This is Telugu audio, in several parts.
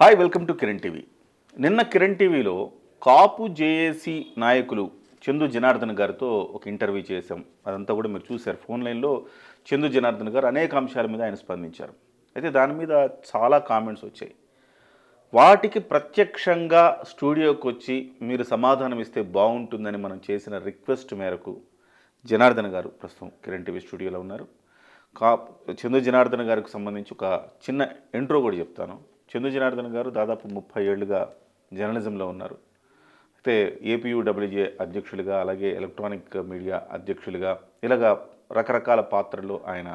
Hi, welcome to Kiran TV. నిన్న కిరణ్ టీవీలో కాపు జేఏసీ నాయకులు చందు జనార్దన్ గారితో ఒక ఇంటర్వ్యూ చేశాం. అదంతా కూడా మీరు చూశారు. ఫోన్ లైన్లో చందు జనార్దన్ గారు అనేక అంశాల మీద ఆయన స్పందించారు. అయితే దాని మీద చాలా కామెంట్స్ వచ్చాయి. వాటికి ప్రత్యక్షంగా స్టూడియోకి వచ్చి మీరు సమాధానం ఇస్తే బాగుంటుందని మనం చేసిన రిక్వెస్ట్ మేరకు జనార్దన్ గారు ప్రస్తుతం కిరణ్ టీవీ స్టూడియోలో ఉన్నారు. చందు జనార్దన్ గారికి సంబంధించి ఒక చిన్న ఇంట్రో కూడా చెప్తాను. చందు జనార్దన్ గారు దాదాపు 30 ఏళ్లుగా జర్నలిజంలో ఉన్నారు. అయితే ఏపీయూడబ్ల్యూజే అధ్యక్షులుగా, అలాగే ఎలక్ట్రానిక్ మీడియా అధ్యక్షులుగా, ఇలాగా రకరకాల పాత్రల్లో ఆయన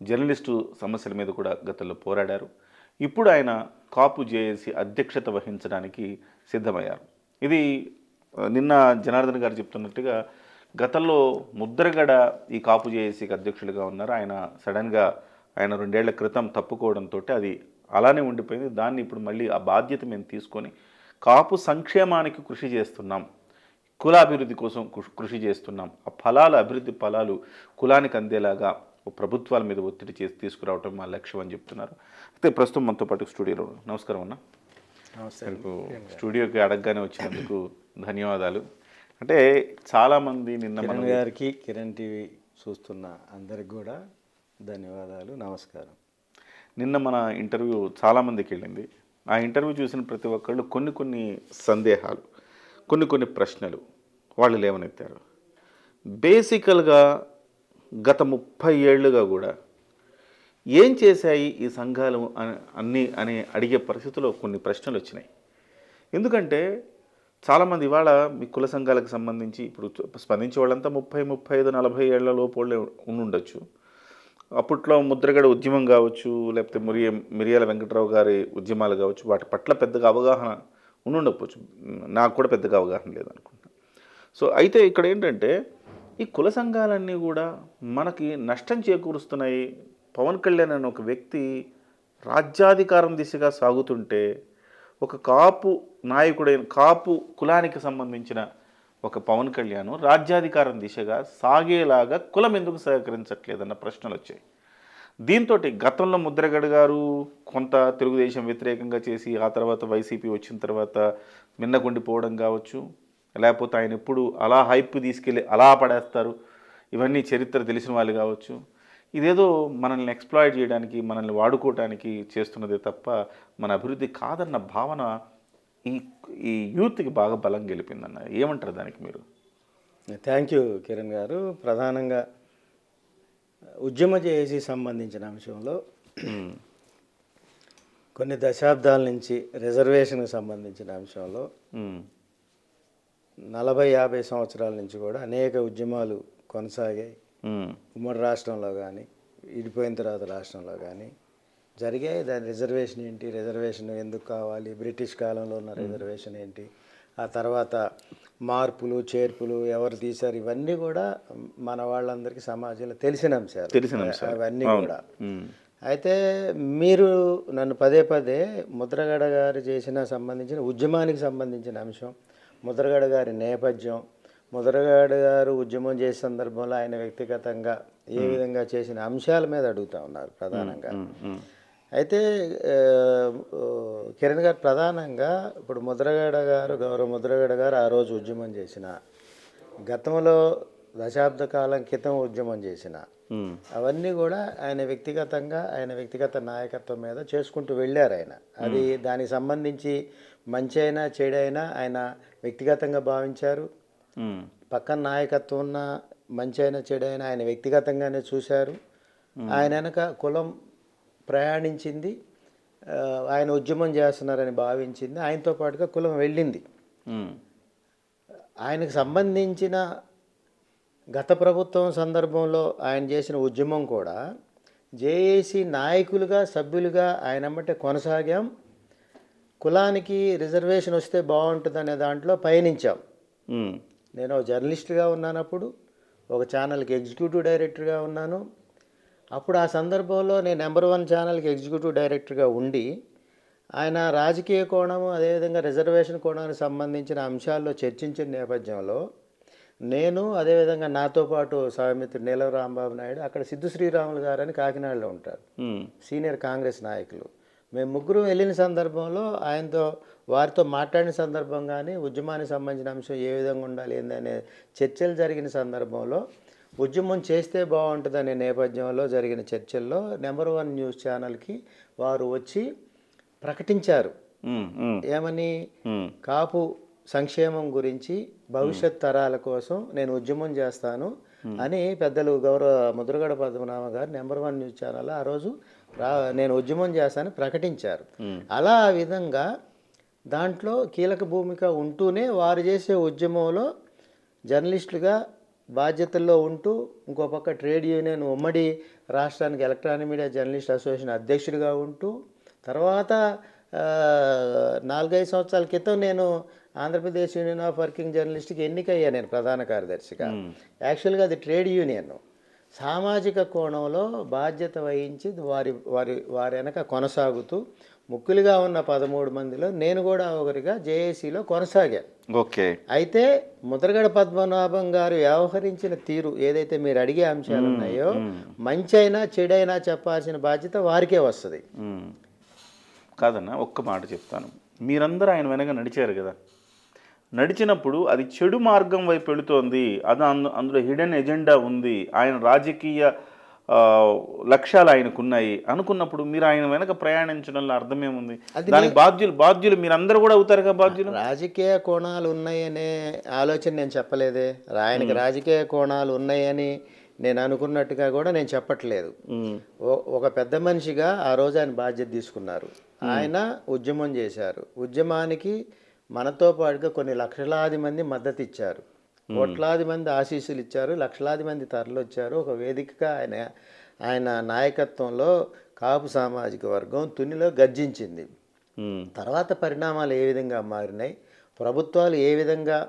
జర్నలిస్టు సమస్యల మీద కూడా గతంలో పోరాడారు. ఇప్పుడు ఆయన కాపు జేఏసీ అధ్యక్షత వహించడానికి సిద్ధమయ్యారు. ఇది నిన్న జనార్దన్ గారు చెప్తున్నట్టుగా గతంలో ముద్రగడ ఈ కాపు జేఏసీకి అధ్యక్షులుగా ఉన్నారు. ఆయన సడన్గా 2 ఏళ్ల క్రితం తప్పుకోవడంతో అది అలానే ఉండిపోయింది. దాన్ని ఇప్పుడు మళ్ళీ ఆ బాధ్యత మేము తీసుకొని కాపు సంక్షేమానికి కృషి చేస్తున్నాం, కులాభివృద్ధి కోసం కృషి చేస్తున్నాం. ఆ అభివృద్ధి ఫలాలు కులానికి అందేలాగా ప్రభుత్వాల మీద ఒత్తిడి చేసి తీసుకురావటం మా లక్ష్యం అని చెప్తున్నారు. అయితే ప్రస్తుతం మనతో పాటు స్టూడియోలో. నమస్కారం అన్న. నమస్తే. స్టూడియోకి అడగగానే వచ్చినందుకు ధన్యవాదాలు. అంటే చాలామంది నిన్న కిరణ్ గారికి, కిరణ్ టీవీ చూస్తున్న అందరికి కూడా ధన్యవాదాలు, నమస్కారం. నిన్న మన ఇంటర్వ్యూ చాలామందికి వెళ్ళింది. ఆ ఇంటర్వ్యూ చూసిన ప్రతి ఒక్కళ్ళు కొన్ని సందేహాలు, కొన్ని ప్రశ్నలు వాళ్ళు లేవనెత్తారు. బేసికల్గా గత 30 ఏళ్ళుగా కూడా ఏం చేశాయి ఈ సంఘాలు అని అడిగే పరిస్థితిలో కొన్ని ప్రశ్నలు వచ్చినాయి. ఎందుకంటే చాలామంది ఇవాళ మీ కుల సంఘాలకు సంబంధించి ఇప్పుడు స్పందించే వాళ్ళంతా 30, 35, 40 ఏళ్ల లోపలే ఉండుండొచ్చు. అప్పట్లో ముద్రగడ ఉద్యమం కావచ్చు, లేకపోతే మిరియాల వెంకట్రావు గారి ఉద్యమాలు కావచ్చు, వాటి పట్ల పెద్దగా అవగాహన ఉండకపోవచ్చు. నాకు కూడా పెద్దగా అవగాహన లేదనుకుంటా. సో అయితే ఇక్కడ ఏంటంటే ఈ కుల సంఘాలన్నీ కూడా మనకి నష్టం చేకూరుస్తున్నాయి. పవన్ కళ్యాణ్ అనే ఒక వ్యక్తి రాజ్యాధికారం దిశగా సాగుతుంటే ఒక కాపు నాయకుడైన కాపు కులానికి సంబంధించిన ఒక పవన్ కళ్యాణ్ రాజ్యాధికారం దిశగా సాగేలాగా కులం ఎందుకు సహకరించట్లేదన్న ప్రశ్నలు వచ్చాయి. దీంతో గతంలో ముద్రగడ గారు కొంత తెలుగుదేశం వ్యతిరేకంగా చేసి ఆ తర్వాత వైసీపీ వచ్చిన తర్వాత మిన్నకుండిపోవడం కావచ్చు, లేకపోతే ఆయన ఎప్పుడు అలా హైప్ తీసుకెళ్ళి అలా పడేస్తారు, ఇవన్నీ చరిత్ర తెలిసిన వాళ్ళు కావచ్చు. ఇదేదో మనల్ని ఎక్స్ప్లాయిట్ చేయడానికి, మనల్ని వాడుకోవడానికి చేస్తున్నదే తప్ప మన అభివృద్ధి కాదన్న భావన ఈ యూత్కి బాగా బలం గెలిపిందన్న. ఏమంటారు దానికి మీరు? థ్యాంక్ యూ కిరణ్ గారు. ప్రధానంగా ఉద్యమ జేఏసీ సంబంధించిన అంశంలో కొన్ని దశాబ్దాల నుంచి రిజర్వేషన్కి సంబంధించిన అంశంలో 40-50 సంవత్సరాల నుంచి కూడా అనేక ఉద్యమాలు కొనసాగాయి. ఉమ్మడి రాష్ట్రంలో కానీ, విడిపోయిన తర్వాత రాష్ట్రంలో కానీ జరిగాయి. దాని రిజర్వేషన్ ఏంటి, రిజర్వేషన్ ఎందుకు కావాలి, బ్రిటిష్ కాలంలో ఉన్న రిజర్వేషన్ ఏంటి, ఆ తర్వాత మార్పులు చేర్పులు ఎవరు తీశారు, ఇవన్నీ కూడా మన వాళ్ళందరికీ సమాజంలో తెలిసిన అంశాలు అవన్నీ కూడా. అయితే మీరు నన్ను పదే ముద్రగడ గారు సంబంధించిన ఉద్యమానికి సంబంధించిన అంశం, ముద్రగడ గారి నేపథ్యం, ముద్రగడ గారు ఉద్యమం చేసే సందర్భంలో ఆయన వ్యక్తిగతంగా ఏ విధంగా చేసిన అంశాల మీద అడుగుతూ ఉన్నారు ప్రధానంగా. అయితే కిరణ్ గారు ప్రధానంగా ఇప్పుడు గౌరవ ముద్రగడ గారు ఆ రోజు ఉద్యమం చేసిన, గతంలో దశాబ్ద కాలం క్రితం ఉద్యమం చేసిన అవన్నీ కూడా ఆయన వ్యక్తిగతంగా ఆయన వ్యక్తిగత నాయకత్వం మీద చేసుకుంటూ వెళ్ళారు ఆయన. అది దానికి సంబంధించి మంచి అయినా చెడైనా ఆయన వ్యక్తిగతంగా భావించారు. పక్కన నాయకత్వం ఉన్న మంచి అయినా చెడైనా ఆయన వ్యక్తిగతంగానే చూశారు. ఆయన వెనక కులం ప్రయాణించింది, ఆయన ఉద్యమం చేస్తున్నారని భావించింది, ఆయనతో పాటుగా కులం వెళ్ళింది. ఆయనకు సంబంధించిన గత ప్రభుత్వం సందర్భంలో ఆయన చేసిన ఉద్యమం కూడా జేఏసీ నాయకులుగా, సభ్యులుగా ఆయనమ్మటే కొనసాగాం. కులానికి రిజర్వేషన్ వస్తే బాగుంటుందనే దాంట్లో పయనించాం. నేను జర్నలిస్ట్గా ఉన్నానప్పుడు, ఒక ఛానల్కి ఎగ్జిక్యూటివ్ డైరెక్టర్గా ఉన్నాను. అప్పుడు ఆ సందర్భంలో నేను నెంబర్ 1 ఛానల్కి ఎగ్జిక్యూటివ్ డైరెక్టర్గా ఉండి ఆయన రాజకీయ కోణము, అదేవిధంగా రిజర్వేషన్ కోణానికి సంబంధించిన అంశాల్లో చర్చించిన నేపథ్యంలో నేను, అదేవిధంగా నాతో పాటు సహమిత్రుడు నీలం రాంబాబు నాయుడు, అక్కడ సిద్ధు శ్రీరాములు గారు అని కాకినాడలో ఉంటారు, సీనియర్ కాంగ్రెస్ నాయకులు, మేము ముగ్గురు వెళ్ళిన సందర్భంలో వారితో మాట్లాడిన సందర్భం కానీ ఉద్యమానికి సంబంధించిన అంశం ఏ విధంగా ఉండాలి ఏందనే చర్చలు జరిగిన సందర్భంలో ఉద్యమం చేస్తే బాగుంటుందనే నేపథ్యంలో జరిగిన చర్చల్లో నెంబర్ 1 న్యూస్ ఛానల్కి వారు వచ్చి ప్రకటించారు. ఏమని? కాపు సంక్షేమం గురించి భవిష్యత్ తరాల కోసం నేను ఉద్యమం చేస్తాను అని పెద్దలు గౌరవ ముద్రగడ పద్మనాభ గారు నెంబర్ 1 న్యూస్ ఛానల్ ఆ రోజు నేను ఉద్యమం చేస్తానని ప్రకటించారు. అలా ఆ విధంగా దాంట్లో కీలక భూమిక ఉంటూనే వారు చేసే ఉద్యమంలో జర్నలిస్టులుగా బాధ్యతల్లో ఉంటూ ఇంకో పక్క ట్రేడ్ యూనియన్ ఉమ్మడి రాష్ట్రానికి ఎలక్ట్రానిక్ మీడియా జర్నలిస్ట్ అసోసియేషన్ అధ్యక్షుడిగా ఉంటూ తర్వాత 4-5 సంవత్సరాల క్రితం నేను ఆంధ్రప్రదేశ్ యూనియన్ ఆఫ్ వర్కింగ్ జర్నలిస్ట్కి ఎన్నికయ్యా నేను ప్రధాన కార్యదర్శిగా. యాక్చువల్గా అది ట్రేడ్ యూనియన్. సామాజిక కోణంలో బాధ్యత వహించి వారి వెనక కొనసాగుతూ ముఖ్యులుగా ఉన్న 13 మందిలో నేను కూడా ఒకరిగా జేఏసీలో కొనసాగాను. ఓకే. అయితే ముద్రగడ పద్మనాభం గారు వ్యవహరించిన తీరు ఏదైతే మీరు అడిగే అంశాలు ఉన్నాయో మంచైనా చెడైనా చెప్పాల్సిన బాధ్యత వారికే వస్తుంది. కాదన్నా, ఒక్క మాట చెప్తాను. మీరందరూ ఆయన వెనక నడిచారు కదా, నడిచినప్పుడు అది చెడు మార్గం వైపు వెళుతోంది, అది అందులో హిడెన్ ఎజెండా ఉంది, ఆయన రాజకీయ లక్ష్యాలు ఆయనకున్నాయి అనుకున్నప్పుడు మీరు ఆయన వెనక ప్రయాణించడంలో అర్థమేముంది? దానికి బాధ్యులు మీరందరూ కూడా అవుతారు కదా బాధ్యులు. రాజకీయ కోణాలు ఉన్నాయనే ఆలోచన నేను చెప్పలేదే. ఆయనకి రాజకీయ కోణాలు ఉన్నాయని నేను అనుకున్నట్టుగా కూడా నేను చెప్పట్లేదు. ఒక పెద్ద మనిషిగా ఆ రోజు ఆయన బాధ్యత తీసుకున్నారు. ఆయన ఉద్యమం చేశారు. ఉద్యమానికి మనతో పాటుగా కొన్ని లక్షలాది మంది మద్దతు ఇచ్చారు, కోట్లాది మంది ఆశీస్సులు ఇచ్చారు, లక్షలాది మంది తరలి వచ్చారు. ఒక వేదికగా ఆయన నాయకత్వంలో కాపు సామాజిక వర్గం తునిలో గర్జించింది. తర్వాత పరిణామాలు ఏ విధంగా మారినాయి, ప్రభుత్వాలు ఏ విధంగా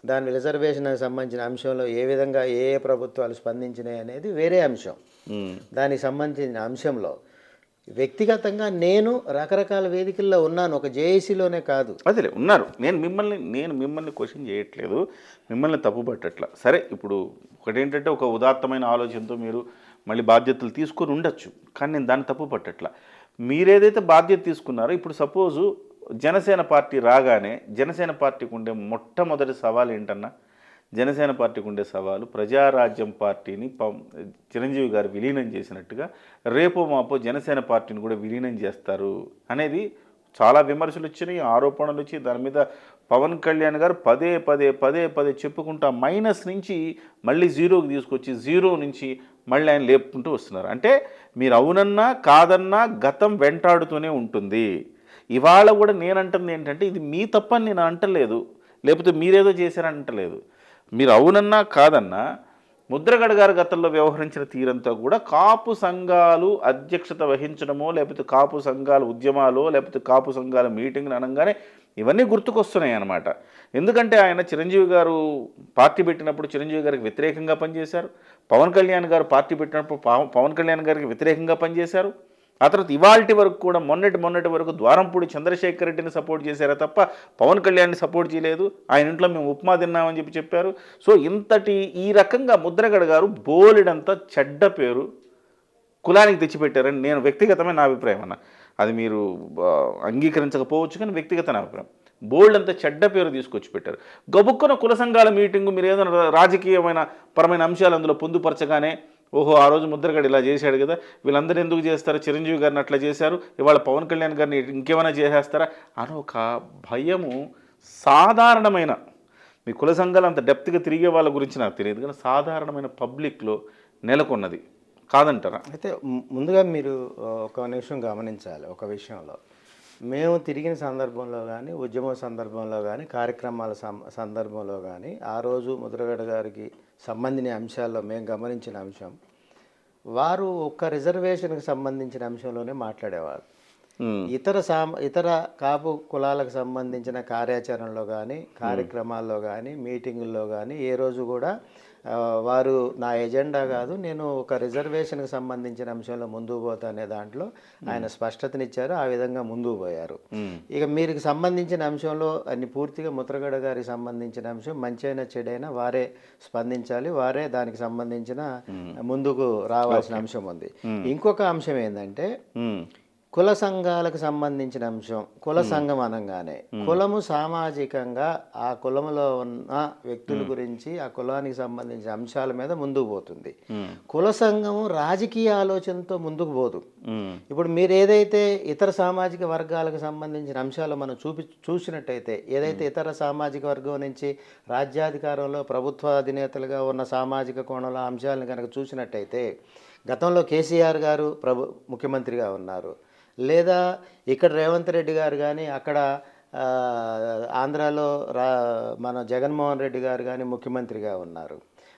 దాని రిజర్వేషన్కి సంబంధించిన అంశంలో ఏ విధంగా ఏ ప్రభుత్వాలు స్పందించినాయి అనేది వేరే అంశం. దానికి సంబంధించిన అంశంలో వ్యక్తిగతంగా నేను రకరకాల వేదికల్లో ఉన్నాను, ఒక జేఏసీలోనే కాదు. అదే ఉన్నారు. నేను మిమ్మల్ని క్వశ్చన్ చేయట్లేదు, మిమ్మల్ని తప్పుపట్టట్లా. సరే, ఇప్పుడు ఒకటేంటంటే ఒక ఉదాత్తమైన ఆలోచనతో మీరు మళ్ళీ బాధ్యతలు తీసుకొని ఉండొచ్చు, కానీ నేను దాన్ని తప్పు పట్టట్లా. మీరేదైతే బాధ్యత తీసుకున్నారో ఇప్పుడు సపోజు జనసేన పార్టీ రాగానే జనసేన పార్టీకి ఉండే మొట్టమొదటి సవాల్ ఏంటన్నా? జనసేన పార్టీకి ఉండే సవాలు ప్రజారాజ్యం పార్టీని చిరంజీవి గారు విలీనం చేసినట్టుగా రేపో మాపో జనసేన పార్టీని కూడా విలీనం చేస్తారు అనేది చాలా విమర్శలు వచ్చినాయి, ఆరోపణలు వచ్చి దాని మీద పవన్ కళ్యాణ్ గారు పదే పదే చెప్పుకుంటూ మైనస్ నుంచి మళ్ళీ జీరోకి తీసుకొచ్చి జీరో నుంచి మళ్ళీ ఆయన లేపుకుంటూ వస్తున్నారు. అంటే మీరు అవునన్నా కాదన్నా గతం వెంటాడుతూనే ఉంటుంది. ఇవాళ కూడా నేను అంటుంది ఏంటంటే ఇది మీ తప్పని నేను అంటలేదు, లేకపోతే మీరేదో చేశారని అంటలేదు. మీరు అవునన్నా కాదన్నా ముద్రగడ గారు గతంలో వ్యవహరించిన తీరంతా కూడా కాపు సంఘాలు అధ్యక్షత వహించడమో, లేకపోతే కాపు సంఘాల ఉద్యమాలు, లేకపోతే కాపు సంఘాల మీటింగ్లు అనగానే ఇవన్నీ గుర్తుకొస్తున్నాయి అన్నమాట. ఎందుకంటే ఆయన చిరంజీవి గారు పార్టీ పెట్టినప్పుడు చిరంజీవి గారికి వ్యతిరేకంగా పనిచేశారు, పవన్ కళ్యాణ్ గారు పార్టీ పెట్టినప్పుడు పవన్ కళ్యాణ్ గారికి వ్యతిరేకంగా పనిచేశారు. ఆ తర్వాత ఇవాల్టి వరకు కూడా మొన్నటి వరకు ద్వారంపూడి చంద్రశేఖర్ రెడ్డిని సపోర్ట్ చేశారా తప్ప పవన్ కళ్యాణ్ని సపోర్ట్ చేయలేదు. ఆయన ఇంట్లో మేము ఉప్మా తిన్నామని చెప్పారు. సో ఈ రకంగా ముద్రగడ గారు బోలెడంతా చెడ్డ పేరు కులానికి తెచ్చిపెట్టారని నేను వ్యక్తిగతమైన నా అభిప్రాయం అన్న. అది మీరు అంగీకరించకపోవచ్చు, కానీ వ్యక్తిగత నా అభిప్రాయం. బోల్డ్ అంతా చెడ్డ పేరు తీసుకొచ్చి పెట్టారు. గబుక్కున కుల సంఘాల మీటింగు మీరు ఏదైనా రాజకీయమైన పరమైన అంశాలు అందులో పొందుపరచగానే ఓహో ఆ రోజు ముద్రగడ ఇలా చేశాడు కదా, వీళ్ళందరూ ఎందుకు చేస్తారు, చిరంజీవి గారిని అట్లా చేశారు, ఇవాళ పవన్ కళ్యాణ్ గారిని ఇంకేమైనా చేసేస్తారా అని ఒక భయము సాధారణమైన మీ కుల సంఘాలు అంత డెప్త్గా తిరిగే వాళ్ళ గురించి నాకు తెలియదు, కానీ సాధారణమైన పబ్లిక్లో నెలకొన్నది కాదంటారా? అయితే ముందుగా మీరు ఒక నిమిషం గమనించాలి. ఒక విషయంలో మేము తిరిగిన సందర్భంలో కానీ ఉద్యమ సందర్భంలో కానీ కార్యక్రమాల సందర్భంలో కానీ ఆ రోజు ముద్రగడ గారికి సంబంధించిన అంశాల్లో మేము గమనించిన అంశం, వారు ఒక్క రిజర్వేషన్కి సంబంధించిన అంశంలోనే మాట్లాడేవారు. ఇతర కాపు కులాలకు సంబంధించిన కార్యాచరణలో కానీ కార్యక్రమాల్లో కానీ మీటింగుల్లో కానీ ఏ రోజు కూడా వారు నా ఎజెండా కాదు, నేను ఒక రిజర్వేషన్కి సంబంధించిన అంశంలో ముందుకు పోతా అనే దాంట్లో ఆయన స్పష్టతనిచ్చారు. ఆ విధంగా ముందుకు పోయారు. ఇక మీరు సంబంధించిన అంశంలో అన్ని పూర్తిగా ముద్రగడ గారికి సంబంధించిన అంశం మంచైనా చెడైనా వారే స్పందించాలి, వారే దానికి సంబంధించిన ముందుకు రావాల్సిన అంశం ఉంది. ఇంకొక అంశం ఏంటంటే కుల సంఘాలకు సంబంధించిన అంశం. కుల సంఘం అనగానే కులము సామాజికంగా ఆ కులంలో ఉన్న వ్యక్తుల గురించి ఆ కులానికి సంబంధించిన అంశాల మీద ముందుకు పోతుంది. కుల సంఘము రాజకీయ ఆలోచనతో ముందుకు పోదు. ఇప్పుడు మీరు ఏదైతే ఇతర సామాజిక వర్గాలకు సంబంధించిన అంశాలు మనం చూసినట్టయితే, ఏదైతే ఇతర సామాజిక వర్గం నుంచి రాజ్యాధికారంలో ప్రభుత్వ అధినేతలుగా ఉన్న సామాజిక కోణంలో అంశాలను కనుక చూసినట్టయితే, గతంలో కేసీఆర్ గారు ముఖ్యమంత్రిగా ఉన్నారు, లేదా ఇక్కడ రేవంత్ రెడ్డి గారు కానీ, అక్కడ ఆంధ్రాలో మన జగన్మోహన్ రెడ్డి గారు కానీ ముఖ్యమంత్రిగా ఉన్నారు,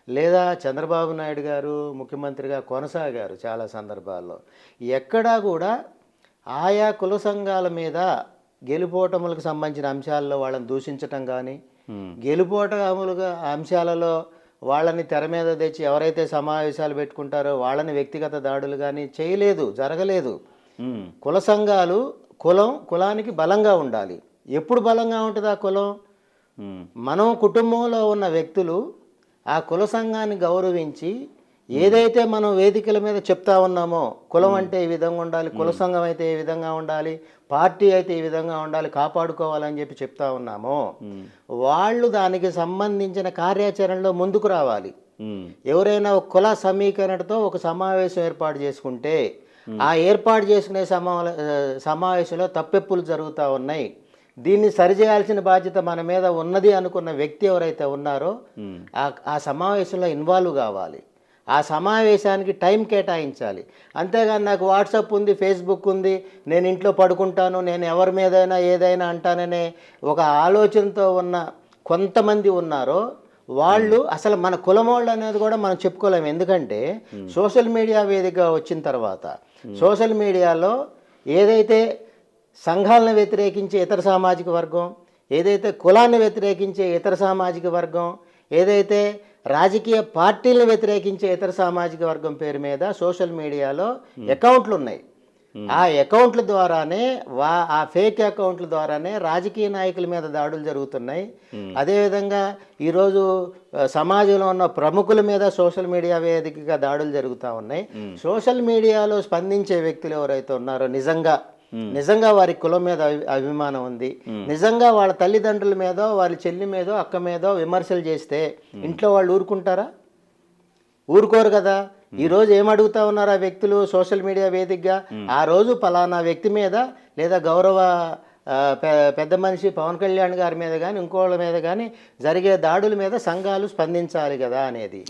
లేదా చంద్రబాబు నాయుడు గారు ముఖ్యమంత్రిగా కొనసాగారు చాలా సందర్భాల్లో. ఎక్కడా కూడా ఆయా కుల సంఘాల మీద గెలుపోటములకు సంబంధించిన అంశాల్లో వాళ్ళని దూషించటం కానీ, గెలుపోటములుగా అంశాలలో వాళ్ళని తెర మీద తెచ్చి ఎవరైతే సమావేశాలు పెట్టుకుంటారో వాళ్ళని వ్యక్తిగత దాడులు కానీ చేయలేదు, జరగలేదు. కుల సంఘాలు కులానికి బలంగా ఉండాలి. ఎప్పుడు బలంగా ఉంటుంది ఆ కులం? మనం కుటుంబంలో ఉన్న వ్యక్తులు ఆ కుల సంఘాన్ని గౌరవించి ఏదైతే మనం వేదికల మీద చెప్తా ఉన్నామో, కులం అంటే ఈ విధంగా ఉండాలి, కుల సంఘం అయితే ఈ విధంగా ఉండాలి, పార్టీ అయితే ఈ విధంగా ఉండాలి, కాపాడుకోవాలని చెప్పి చెప్తా ఉన్నామో, వాళ్ళు దానికి సంబంధించిన కార్యాచరణలో ముందుకు రావాలి. ఎవరైనా ఒక కుల సమీకరణతో ఒక సమావేశం ఏర్పాటు చేసుకుంటే ఆ ఏర్పాటు చేసుకునే సమావేశంలో తప్పెప్పులు జరుగుతూ ఉన్నాయి, దీన్ని సరిచేయాల్సిన బాధ్యత మన మీద ఉన్నది అనుకున్న వ్యక్తి ఎవరైతే ఉన్నారో ఆ సమావేశంలో ఇన్వాల్వ్ కావాలి. ఆ సమావేశానికి టైం కేటాయించాలి. అంతేగాని నాకు వాట్సాప్ ఉంది, ఫేస్బుక్ ఉంది, నేను ఇంట్లో పడుకుంటాను, నేను ఎవరి మీదైనా ఏదైనా అంటాననే ఒక ఆలోచనతో ఉన్న కొంతమంది ఉన్నారో వాళ్ళు అసలు మన కులమోళ్ళు అనేది కూడా మనం చెప్పుకోలేము. ఎందుకంటే సోషల్ మీడియా వేదిక వచ్చిన తర్వాత సోషల్ మీడియాలో ఏదైతే సంఘాలను వ్యతిరేకించే ఇతర సామాజిక వర్గం, ఏదైతే కులాన్ని వ్యతిరేకించే ఇతర సామాజిక వర్గం, ఏదైతే రాజకీయ పార్టీలను వ్యతిరేకించే ఇతర సామాజిక వర్గం పేరు మీద సోషల్ మీడియాలో అకౌంట్లు ఉన్నాయి. ఆ అకౌంట్ల ద్వారానే ఆ ఫేక్ అకౌంట్ల ద్వారానే రాజకీయ నాయకుల మీద దాడులు జరుగుతున్నాయి. అదేవిధంగా ఈరోజు సమాజంలో ఉన్న ప్రముఖుల మీద సోషల్ మీడియా వేదికగా దాడులు జరుగుతూ ఉన్నాయి. సోషల్ మీడియాలో స్పందించే వ్యక్తులు ఎవరైతే ఉన్నారో నిజంగా వారి కులం మీద అభిమానం ఉంది, నిజంగా వాళ్ళ తల్లిదండ్రుల మీదో వాళ్ళ చెల్లి మీదో అక్క మీదో విమర్శలు చేస్తే ఇంట్లో వాళ్ళు ఊరుకుంటారా? ఊరుకోరు కదా. ఈరోజు ఏమడుగుతా ఉన్నారు ఆ వ్యక్తులు సోషల్ మీడియా వేదికగా? ఆ రోజు పలానా వ్యక్తి మీద లేదా గౌరవ పెద్ద మనిషి పవన్ కళ్యాణ్ గారి మీద కానీ ఇంకోళ్ళ మీద కానీ జరిగే దాడుల మీద సంఘాలు స్పందించాలి కదా అనేది.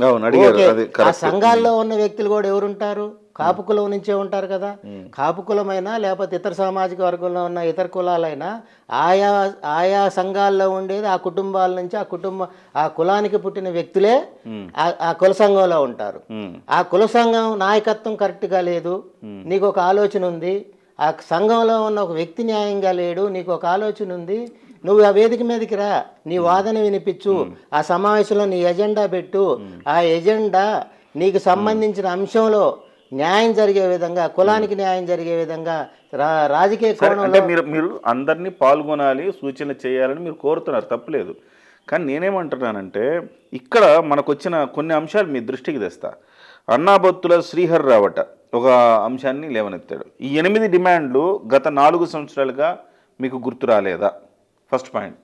ఆ సంఘాల్లో ఉన్న వ్యక్తులు కూడా ఎవరుంటారు? కాపు కులం నుంచే ఉంటారు కదా. కాపు కులమైనా లేకపోతే ఇతర సామాజిక వర్గంలో ఉన్న ఇతర కులాలైనా ఆయా సంఘాల్లో ఉండేది ఆ కుటుంబాల నుంచి ఆ కులానికి పుట్టిన వ్యక్తులే ఆ కుల సంఘంలో ఉంటారు. ఆ కుల సంఘం నాయకత్వం కరెక్ట్గా లేదు, నీకు ఒక ఆలోచన ఉంది, ఆ సంఘంలో ఉన్న ఒక వ్యక్తి న్యాయంగా లేడు, నీకు ఒక ఆలోచన ఉంది, నువ్వు ఆ వేదిక మీదకి రా, నీ వాదన వినిపించు, ఆ సమావేశంలో నీ ఎజెండా పెట్టు, ఆ ఎజెండా నీకు సంబంధించిన అంశంలో న్యాయం జరిగే విధంగా, కులానికి న్యాయం జరిగే విధంగా రాజకీయ కోణంలో మీరు అందరినీ పాల్గొనాలి, సూచనలు చేయాలని మీరు కోరుతున్నారు, తప్పులేదు. కానీ నేనేమంటున్నానంటే ఇక్కడ మనకు వచ్చిన కొన్ని అంశాలు మీ దృష్టికి తెస్తా. అన్నాబొత్తుల శ్రీహర్ రావట ఒక అంశాన్ని లేవనెత్తాడు. ఈ 8 డిమాండ్లు గత 4 సంవత్సరాలుగా మీకు గుర్తు రాలేదా? First point.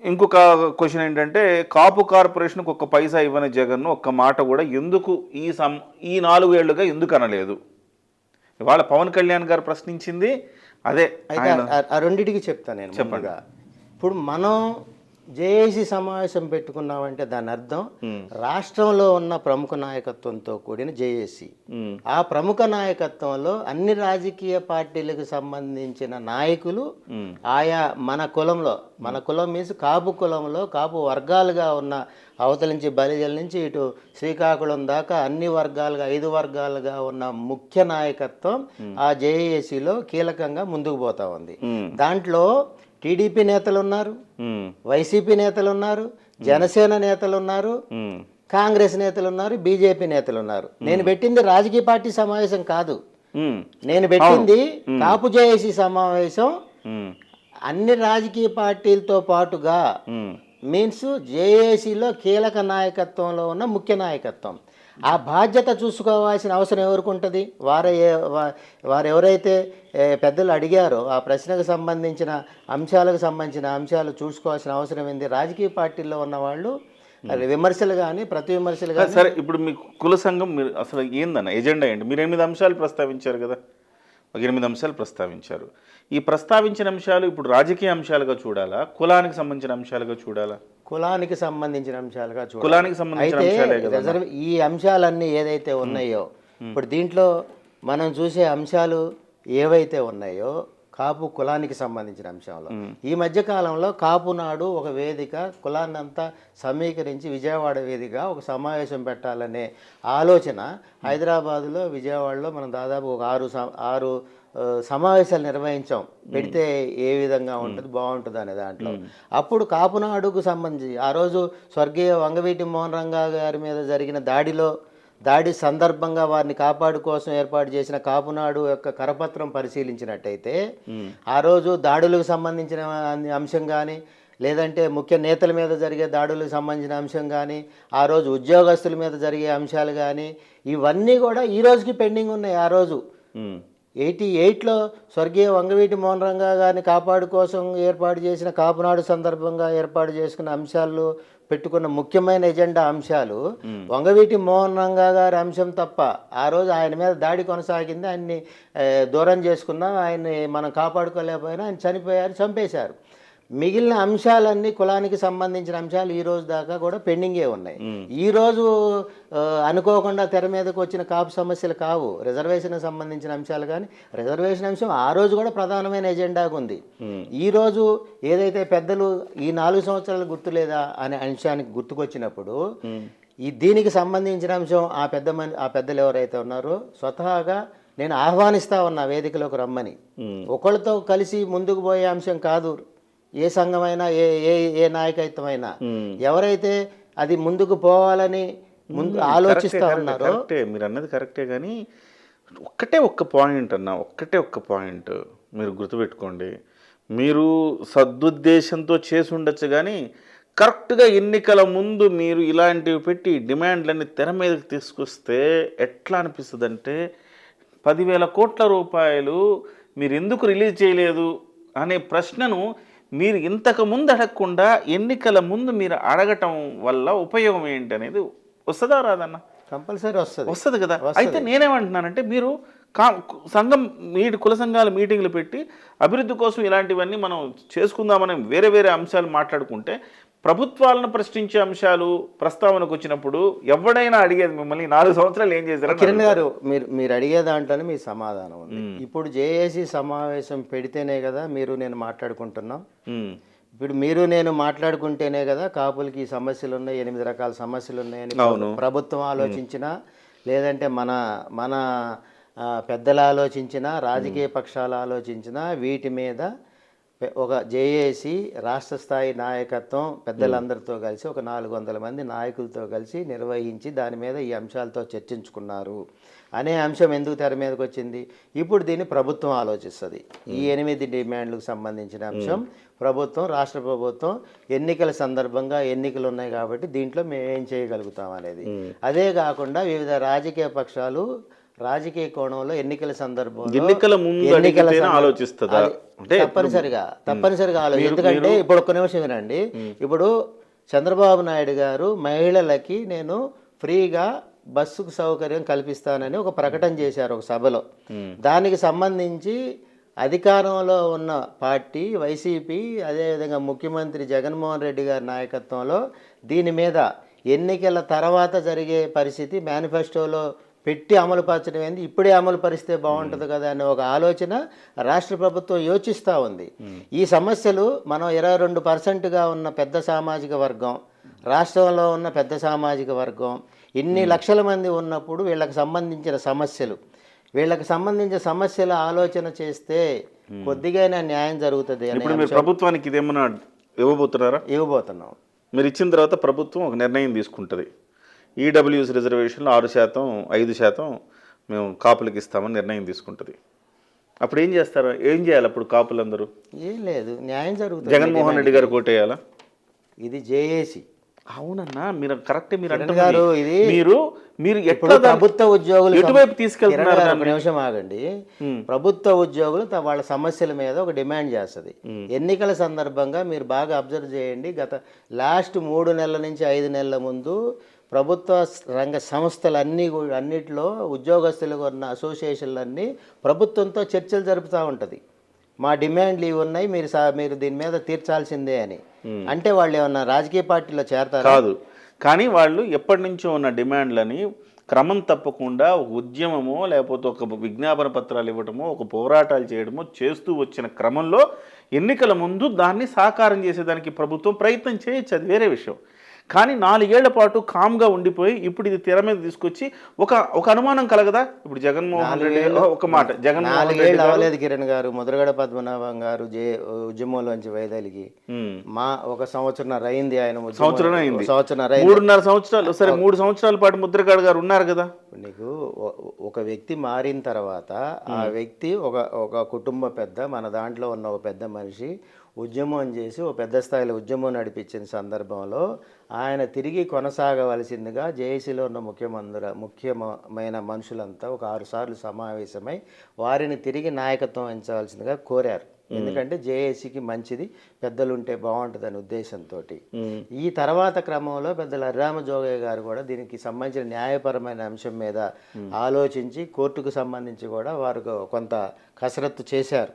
ఇంకొక క్వశ్చన్ ఏంటంటే, కాపు కార్పొరేషన్కి ఒక్క పైసా ఇవ్వని జగన్ను ఒక్క మాట కూడా ఎందుకు ఈ 4 ఏళ్లుగా ఎందుకు అనలేదు? ఇవాళ పవన్ కళ్యాణ్ గారు ప్రశ్నించింది అదే. ఆ రెండింటికి చెప్తాను నేను. చెప్పండి. ఇప్పుడు మనం జేఏసీ సమావేశం పెట్టుకున్నామంటే దాని అర్థం రాష్ట్రంలో ఉన్న ప్రముఖ నాయకత్వంతో కూడిన జేఏసీ. ఆ ప్రముఖ నాయకత్వంలో అన్ని రాజకీయ పార్టీలకు సంబంధించిన నాయకులు ఆయా మన కులం మీన్స్ కాపు కులంలో కాపు వర్గాలుగా ఉన్న అవతల నుంచి బలిజల నుంచి ఇటు శ్రీకాకుళం దాకా అన్ని వర్గాలుగా 5 వర్గాలుగా ఉన్న ముఖ్య నాయకత్వం ఆ జేఏసీలో కీలకంగా ముందుకు పోతా ఉంది. దాంట్లో టీడీపీ నేతలు ఉన్నారు, వైసీపీ నేతలు ఉన్నారు, జనసేన నేతలు ఉన్నారు, కాంగ్రెస్ నేతలు ఉన్నారు, బీజేపీ నేతలు ఉన్నారు. నేను పెట్టింది రాజకీయ పార్టీ సమావేశం కాదు, నేను పెట్టింది కాపు జేఏసీ సమావేశం. అన్ని రాజకీయ పార్టీలతో పాటుగా మీన్స్ జేఏసీలో కీలక నాయకత్వంలో ఉన్న ముఖ్య నాయకత్వం. ఆ బాధ్యత చూసుకోవాల్సిన అవసరం ఎవరికి ఉంటుంది? వారు ఎవరైతే పెద్దలు అడిగారో ఆ ప్రశ్నకు సంబంధించిన అంశాలు చూసుకోవాల్సిన అవసరం ఏంది? రాజకీయ పార్టీల్లో ఉన్న వాళ్ళు విమర్శలు కానీ ప్రతి విమర్శలు కానీ. సరే, ఇప్పుడు మీకు కుల సంఘం మీరు అసలు ఏందన్న ఎజెండా ఏంటి? మీరు 8 అంశాలు ప్రస్తావించారు కదా, ఒక 8 అంశాలు ప్రస్తావించారు. ఈ ప్రస్తావించిన అంశాలు ఇప్పుడు రాజకీయ అంశాలుగా చూడాలా, కులానికి సంబంధించిన అంశాలుగా చూడాలా? కులానికి సంబంధించిన అంశాలుగా చూడాలి. కులానికి సంబంధించిన అంశాలే కదా. ఈ అంశాలన్నీ ఏదైతే ఉన్నాయో ఇప్పుడు దీంట్లో మనం చూసే అంశాలు ఏవైతే ఉన్నాయో కాపు కులానికి సంబంధించిన అంశంలో ఈ మధ్య కాలంలో కాపు నాడు ఒక వేదిక కులాన్నంతా సమీకరించి విజయవాడ వేదిక ఒక సమావేశం పెట్టాలనే ఆలోచన హైదరాబాదులో విజయవాడలో మనం దాదాపు ఒక ఆరు సమావేశాలు నిర్వహించాం. పెడితే ఏ విధంగా ఉంటుంది బాగుంటుంది అనే దాంట్లో అప్పుడు కాపునాడుకు సంబంధించి ఆ రోజు స్వర్గీయ వంగవీటి మోహన్ రంగా గారి మీద జరిగిన దాడి సందర్భంగా వారిని కాపాడు కోసం ఏర్పాటు చేసిన కాపునాడు యొక్క కరపత్రం పరిశీలించినట్టయితే ఆ రోజు దాడులకు సంబంధించిన అంశం కానీ లేదంటే ముఖ్య నేతల మీద జరిగే దాడులకు సంబంధించిన అంశం కానీ ఆ రోజు ఉద్యోగస్తుల మీద జరిగే అంశాలు కానీ ఇవన్నీ కూడా ఈ రోజుకి పెండింగ్ ఉన్నాయి. ఆ రోజు 88లో స్వర్గీయ వంగవీటి మోహన్ రంగా గారిని కాపాడు కోసం ఏర్పాటు చేసిన కాపునాడు సందర్భంగా ఏర్పాటు చేసుకున్న అంశాల్లో పెట్టుకున్న ముఖ్యమైన ఎజెండా అంశాలు వంగవీటి మోహన్ రంగా గారి అంశం తప్ప ఆ రోజు ఆయన మీద దాడి కొనసాగింది. ఆయన్ని దూరం చేసుకున్నాం, ఆయన్ని మనం కాపాడుకోలేకపోయినా ఆయన చంపేశారు. మిగిలిన అంశాలన్నీ కులానికి సంబంధించిన అంశాలు ఈ రోజు దాకా కూడా పెండింగే ఉన్నాయి. ఈ రోజు అనుకోకుండా తెర మీదకి వచ్చిన కాపు సమస్యలు కావు, రిజర్వేషన్ సంబంధించిన అంశాలు. కానీ రిజర్వేషన్ అంశం ఆ రోజు కూడా ప్రధానమైన ఎజెండాగా ఉంది. ఈ రోజు ఏదైతే పెద్దలు ఈ 4 సంవత్సరాలు గుర్తులేదా అనే అంశానికి గుర్తుకొచ్చినప్పుడు దీనికి సంబంధించిన అంశం ఆ పెద్దలు ఎవరైతే ఉన్నారో స్వతహాగా నేను ఆహ్వానిస్తా ఉన్నా వేదికలోకి రమ్మని. ఒకళ్ళతో కలిసి ముందుకు పోయే అంశం కాదు. ఏ సంఘమైనా ఏ నాయకత్వమైనా ఎవరైతే అది ముందుకు పోవాలని ముందు ఆలోచిస్తూ ఉన్నారో. మీరు అన్నది కరెక్టే, కానీ ఒక్క పాయింట్ మీరు గుర్తుపెట్టుకోండి. మీరు సదుద్దేశంతో చేసి ఉండొచ్చు, కానీ కరెక్ట్గా ఎన్నికల ముందు మీరు ఇలాంటివి పెట్టి డిమాండ్లన్నీ తెర మీదకి తీసుకొస్తే ఎట్లా అనిపిస్తుంది అంటే 10,000 కోట్ల రూపాయలు మీరు ఎందుకు రిలీజ్ చేయలేదు అనే ప్రశ్నను మీరు ఇంతకు ముందు అడగకుండా ఎన్నికల ముందు మీరు అడగటం వల్ల ఉపయోగం ఏంటి అనేది వస్తుందా రాదన్న? కంపల్సరీ వస్తుంది కదా. అయితే నేనేమంటున్నానంటే మీరు సంఘం కుల సంఘాల మీటింగ్లు పెట్టి అభివృద్ధి కోసం ఇలాంటివన్నీ మనం చేసుకుందామని వేరే అంశాలు మాట్లాడుకుంటే ప్రభుత్వాలను ప్రశ్నించే అంశాలు ప్రస్తావనకు వచ్చినప్పుడు ఎవడైనా అడిగేది మిమ్మల్ని 4 సంవత్సరాలు ఏం చేశారు? కిరణ్ గారు, మీరు అడిగే దాంట్లోనే మీ సమాధానం ఉంది. ఇప్పుడు జేఏసీ సమావేశం పెడితేనే కదా నేను మాట్లాడుకుంటున్నాం. ఇప్పుడు నేను మాట్లాడుకుంటేనే కదా కాపులకి ఈ సమస్యలు ఉన్నాయి, 8 రకాల సమస్యలు ఉన్నాయని ప్రభుత్వం ఆలోచించినా లేదంటే మన పెద్దలు ఆలోచించినా రాజకీయ పక్షాలు ఆలోచించినా వీటి మీద ఒక జేఏసీ రాష్ట్ర స్థాయి నాయకత్వం పెద్దలందరితో కలిసి ఒక 400 మంది నాయకులతో కలిసి నిర్వహించి దాని మీద ఈ అంశాలతో చర్చించుకున్నారు అనే అంశం ఎందుకు తెర మీదకి వచ్చింది? ఇప్పుడు దీన్ని ప్రభుత్వం ఆలోచిస్తుంది. ఈ 8 డిమాండ్లకు సంబంధించిన అంశం రాష్ట్ర ప్రభుత్వం ఎన్నికల సందర్భంగా ఎన్నికలు ఉన్నాయి కాబట్టి దీంట్లో మేము ఏం చేయగలుగుతాం అనేది. అదే కాకుండా వివిధ రాజకీయ పక్షాలు రాజకీయ కోణంలో ఎన్నికల సందర్భంలో ఆలోచిస్తుందా? తప్పనిసరిగా ఆలోచన. ఎందుకంటే ఇప్పుడు ఒక్క నిమిషం వినండి. ఇప్పుడు చంద్రబాబు నాయుడు గారు మహిళలకి నేను ఫ్రీగా బస్సుకు సౌకర్యం కల్పిస్తానని ఒక ప్రకటన చేశారు ఒక సభలో. దానికి సంబంధించి అధికారంలో ఉన్న పార్టీ వైసీపీ, అదేవిధంగా ముఖ్యమంత్రి జగన్మోహన్ రెడ్డి గారి నాయకత్వంలో దీని మీద ఎన్నికల తర్వాత జరిగే పరిస్థితి మేనిఫెస్టోలో పెట్టి అమలు పరచడం ఏంది, ఇప్పుడే అమలు పరిస్తే బాగుంటుంది కదా అనే ఒక ఆలోచన రాష్ట్ర ప్రభుత్వం యోచిస్తూ ఉంది. ఈ సమస్యలు మనం 22% ఉన్న పెద్ద సామాజిక వర్గం, రాష్ట్రంలో ఉన్న పెద్ద సామాజిక వర్గం, ఇన్ని లక్షల మంది ఉన్నప్పుడు వీళ్ళకి సంబంధించిన సమస్యల ఆలోచన చేస్తే కొద్దిగైనా న్యాయం జరుగుతుంది. ప్రభుత్వానికి ఇదేమన్నా ఇవ్వబోతున్నాం. మీరు ఇచ్చిన తర్వాత ప్రభుత్వం ఒక నిర్ణయం తీసుకుంటుంది. ఈడబ్ల్యూఎస్ రిజర్వేషన్లో 6%, 5% మేము కాపులకి ఇస్తామని నిర్ణయం తీసుకుంటుంది. అప్పుడు ఏం చేస్తారు? ఏం చేయాలి అప్పుడు కాపులందరూ? ఏం లేదు, న్యాయం జరుగుతుంది. జగన్మోహన్ రెడ్డి గారు కోటేయాలా? ఇది జేఏసీ అవునన్నా, మీరు కరెక్టే. మీరు కిరణ్ గారు, అంటున్నది. ఇది మీరు ఇప్పుడు ఎట్లా ప్రభుత్వ ఉద్యోగులు ఎటువైపు కిరణ్ తీసుకెళ్తున్నారు గారు, ఒక దాన్ని? నిమిషం ఆగండి. ప్రభుత్వ ఉద్యోగులు వాళ్ళ సమస్యల మీద ఒక డిమాండ్ చేస్తుంది. ఎన్నికల సందర్భంగా మీరు బాగా అబ్జర్వ్ చేయండి. లాస్ట్ 3 నెలల నుంచి 5 నెలల ముందు ప్రభుత్వ రంగ సంస్థలన్నీ అన్నిటిలో ఉద్యోగస్తులుగా ఉన్న అసోసియేషన్లన్నీ ప్రభుత్వంతో చర్చలు జరుపుతూ ఉంటుంది. మా డిమాండ్లు ఇవి ఉన్నాయి, మీరు దీని మీద తీర్చాల్సిందే అని. అంటే వాళ్ళు ఏమన్నా రాజకీయ పార్టీలో చేరతారా? కాదు. కానీ వాళ్ళు ఎప్పటి నుంచో ఉన్న డిమాండ్లని క్రమం తప్పకుండా ఒక ఉద్యమమో లేకపోతే ఒక విజ్ఞాపన పత్రాలు ఇవ్వటమో ఒక పోరాటాలు చేయడమో చేస్తూ వచ్చిన క్రమంలో ఎన్నికల ముందు దాన్ని సాకారం చేసేదానికి ప్రభుత్వం ప్రయత్నం చేయొచ్చు, అది వేరే విషయం. కానీ 4 ఏళ్ల పాటు కామ్గా ఉండిపోయి ఇప్పుడు ఇది తెర మీద తీసుకొచ్చి ఒక అనుమానం కలగదా? ఇప్పుడు జగన్మోహన్ రెడ్డి ఒక మాట, జగన్మోహన్ 4 రెడ్డి ఏళ్ళు అవ్వలేదు కిరణ్ గారు. ముద్రగడ పద్మనాభం గారు ఉద్యమంలోంచి వైదొలిగి ఒక సంవత్సరం అయింది. ఆయన సంవత్సరం అయింది, సంవత్సరం 3.5 సంవత్సరాలు. సరే, 3 సంవత్సరాల పాటు ముద్రగడ గారు ఉన్నారు కదా. నీకు ఒక వ్యక్తి మారిన తర్వాత ఆ వ్యక్తి ఒక కుటుంబ పెద్ద, మన దాంట్లో ఉన్న ఒక పెద్ద మనిషి ఉద్యమం చేసి ఒక పెద్ద స్థాయిలో ఉద్యమం నడిపించిన సందర్భంలో ఆయన తిరిగి కొనసాగవలసిందిగా జేఏసీలో ఉన్న ముఖ్యమైన మనుషులంతా ఒక 6 సార్లు సమావేశమై వారిని తిరిగి నాయకత్వం వహించవలసిందిగా కోరారు. ఎందుకంటే జేఏసీకి మంచిది, పెద్దలుంటే బాగుంటుందని ఉద్దేశంతో. ఈ తర్వాత క్రమంలో పెద్దలు హరిరామ జోగయ్య గారు కూడా దీనికి సంబంధించిన న్యాయపరమైన అంశం మీద ఆలోచించి కోర్టుకు సంబంధించి కూడా వారు కొంత కసరత్తు చేశారు.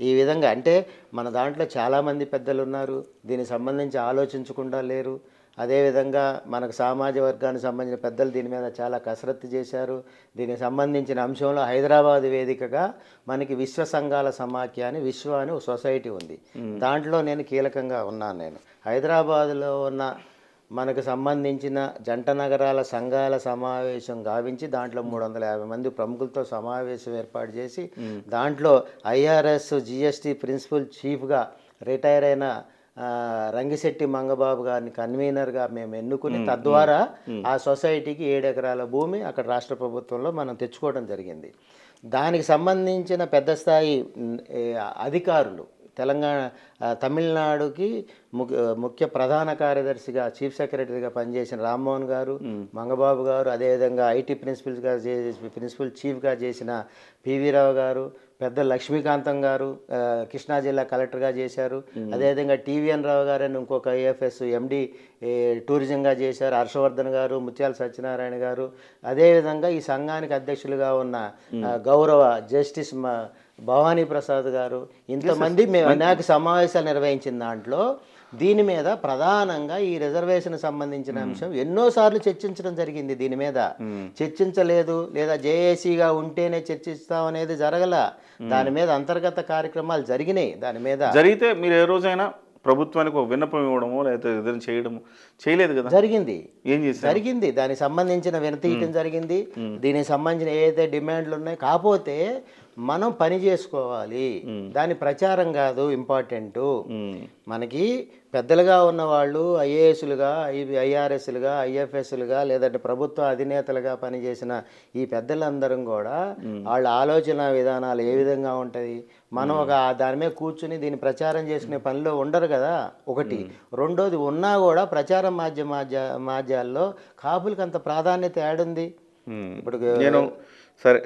ఈ విధంగా అంటే మన దాంట్లో చాలామంది పెద్దలు ఉన్నారు, దీనికి సంబంధించి ఆలోచించకుండా లేరు. అదేవిధంగా మనకు సామాజిక వర్గానికి సంబంధించిన పెద్దలు దీని మీద చాలా కసరత్తు చేశారు. దీనికి సంబంధించిన అంశంలో హైదరాబాద్ వేదికగా మనకి విశ్వ సంఘాల సమాఖ్య అని విశ్వ అని ఒక సొసైటీ ఉంది. దాంట్లో నేను కీలకంగా ఉన్నాను. నేను హైదరాబాద్లో ఉన్న మనకు సంబంధించిన జంట నగరాల సంఘాల సమావేశం గావించి దాంట్లో 350 మంది ప్రముఖులతో సమావేశం ఏర్పాటు చేసి దాంట్లో ఐఆర్ఎస్ జిఎస్టీ ప్రిన్సిపల్ చీఫ్గా రిటైర్ అయిన రంగిశెట్టి మంగబాబు గారిని కన్వీనర్గా మేము ఎన్నుకుని తద్వారా ఆ సొసైటీకి 7 ఎకరాల భూమి అక్కడ రాష్ట్ర ప్రభుత్వంలో మనం తెచ్చుకోవడం జరిగింది. దానికి సంబంధించిన పెద్ద స్థాయి అధికారులు తమిళనాడుకి ముఖ్య ప్రధాన కార్యదర్శిగా చీఫ్ సెక్రటరీగా పనిచేసిన రామ్మోహన్ గారు, మంగబాబు గారు, అదేవిధంగా ఐటీ ప్రిన్సిపల్ చీఫ్గా చేసిన పివి రావు గారు, పెద్ద లక్ష్మీకాంతం గారు కృష్ణా జిల్లా కలెక్టర్గా చేశారు. అదేవిధంగా టీవీఎన్ రావు గారు అని ఇంకొక ఐఎఫ్ఎస్ ఎండి టూరిజంగా చేశారు. హర్షవర్ధన్ గారు, ముత్యాల సత్యనారాయణ గారు, అదేవిధంగా ఈ సంఘానికి అధ్యక్షులుగా ఉన్న గౌరవ జస్టిస్ భవానీ ప్రసాద్ గారు, ఇంతమంది మేము అనేక సమావేశాలు నిర్వహించిన దాంట్లో దీని మీద ప్రధానంగా ఈ రిజర్వేషన్ సంబంధించిన అంశం ఎన్నోసార్లు చర్చించడం జరిగింది. దీని మీద చర్చించలేదు, లేదా జేఏసీగా ఉంటేనే చర్చిస్తామనేది జరగల. దాని మీద అంతర్గత కార్యక్రమాలు జరిగినాయి. దాని మీద జరిగితే మీరు ఏ రోజైనా ప్రభుత్వానికి ఒక విన్నపం ఇవ్వడమో లేకపోతే ఏదైనా చేయడము చేయలేదు కదా? జరిగింది. ఏం చేశారు? జరిగింది, దానికి సంబంధించిన వినతి ఇవ్వడం జరిగింది. దీనికి సంబంధించిన ఏదైతే డిమాండ్లు ఉన్నాయో, కాకపోతే మనం పని చేసుకోవాలి. దాని ప్రచారం కాదు ఇంపార్టెంటు. మనకి పెద్దలుగా ఉన్నవాళ్ళు ఐఏఎస్లుగా, ఐఆర్ఎస్లుగా, ఐఎఫ్ఎస్లుగా, లేదంటే ప్రభుత్వ అధినేతలుగా పనిచేసిన ఈ పెద్దలందరం కూడా వాళ్ళ ఆలోచన విధానాలు ఏ విధంగా ఉంటుంది, మనం దాని మీద కూర్చుని దీన్ని ప్రచారం చేసుకునే పనిలో ఉండరు కదా. ఒకటి. రెండోది, ఉన్నా కూడా ప్రచార మాధ్యాల్లో కాపులకు అంత ప్రాధాన్యత ఏడుంది. ఇప్పుడు నేను సరే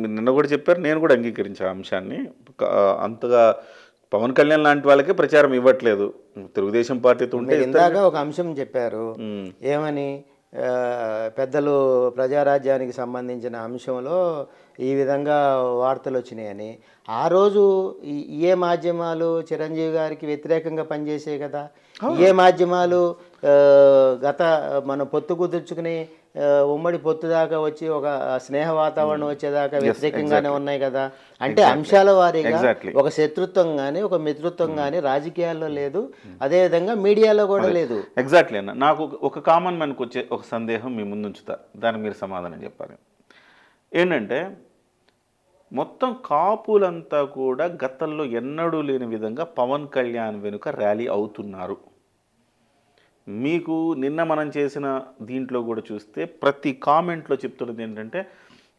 నిన్న కూడా చెప్పారు, నేను కూడా అంగీకరించే అంశాన్ని. అంతగా పవన్ కళ్యాణ్ లాంటి వాళ్ళకే ప్రచారం ఇవ్వట్లేదు. తెలుగుదేశం పార్టీతో ఉంటే ఇందాక ఒక అంశం చెప్పారు, ఏమని పెద్దలు ప్రజారాజ్యానికి సంబంధించిన అంశంలో ఈ విధంగా వార్తలు వచ్చినాయని. ఆ రోజు ఏ మాధ్యమాలు చిరంజీవి గారికి వ్యతిరేకంగా పనిచేసాయి కదా. ఏ మాధ్యమాలు మనం పొత్తు కుదుర్చుకుని ఉమ్మడి పొత్తు దాకా వచ్చి ఒక స్నేహ వాతావరణం వచ్చేదాకా వ్యతిరేకంగానే ఉన్నాయి కదా. అంటే అంశాల వారీగా ఒక శత్రుత్వం కానీ ఒక మిత్రుత్వం కానీ రాజకీయాల్లో లేదు, అదేవిధంగా మీడియాలో కూడా లేదు. ఎగ్జాక్ట్లీ అన్న. నాకు ఒక కామన్ మ్యాన్కి వచ్చే ఒక సందేహం మీ ముందు ఉంచుతా, దానికి మీరు సమాధానం చెప్పాలి. ఏంటంటే మొత్తం కాపులంతా కూడా గతంలో ఎన్నడూ లేని విధంగా పవన్ కళ్యాణ్ వెనుక ర్యాలీ అవుతున్నారు. మీకు నిన్న మనం చేసిన దీంట్లో కూడా చూస్తే ప్రతి కామెంట్లో చెప్తున్నది ఏంటంటే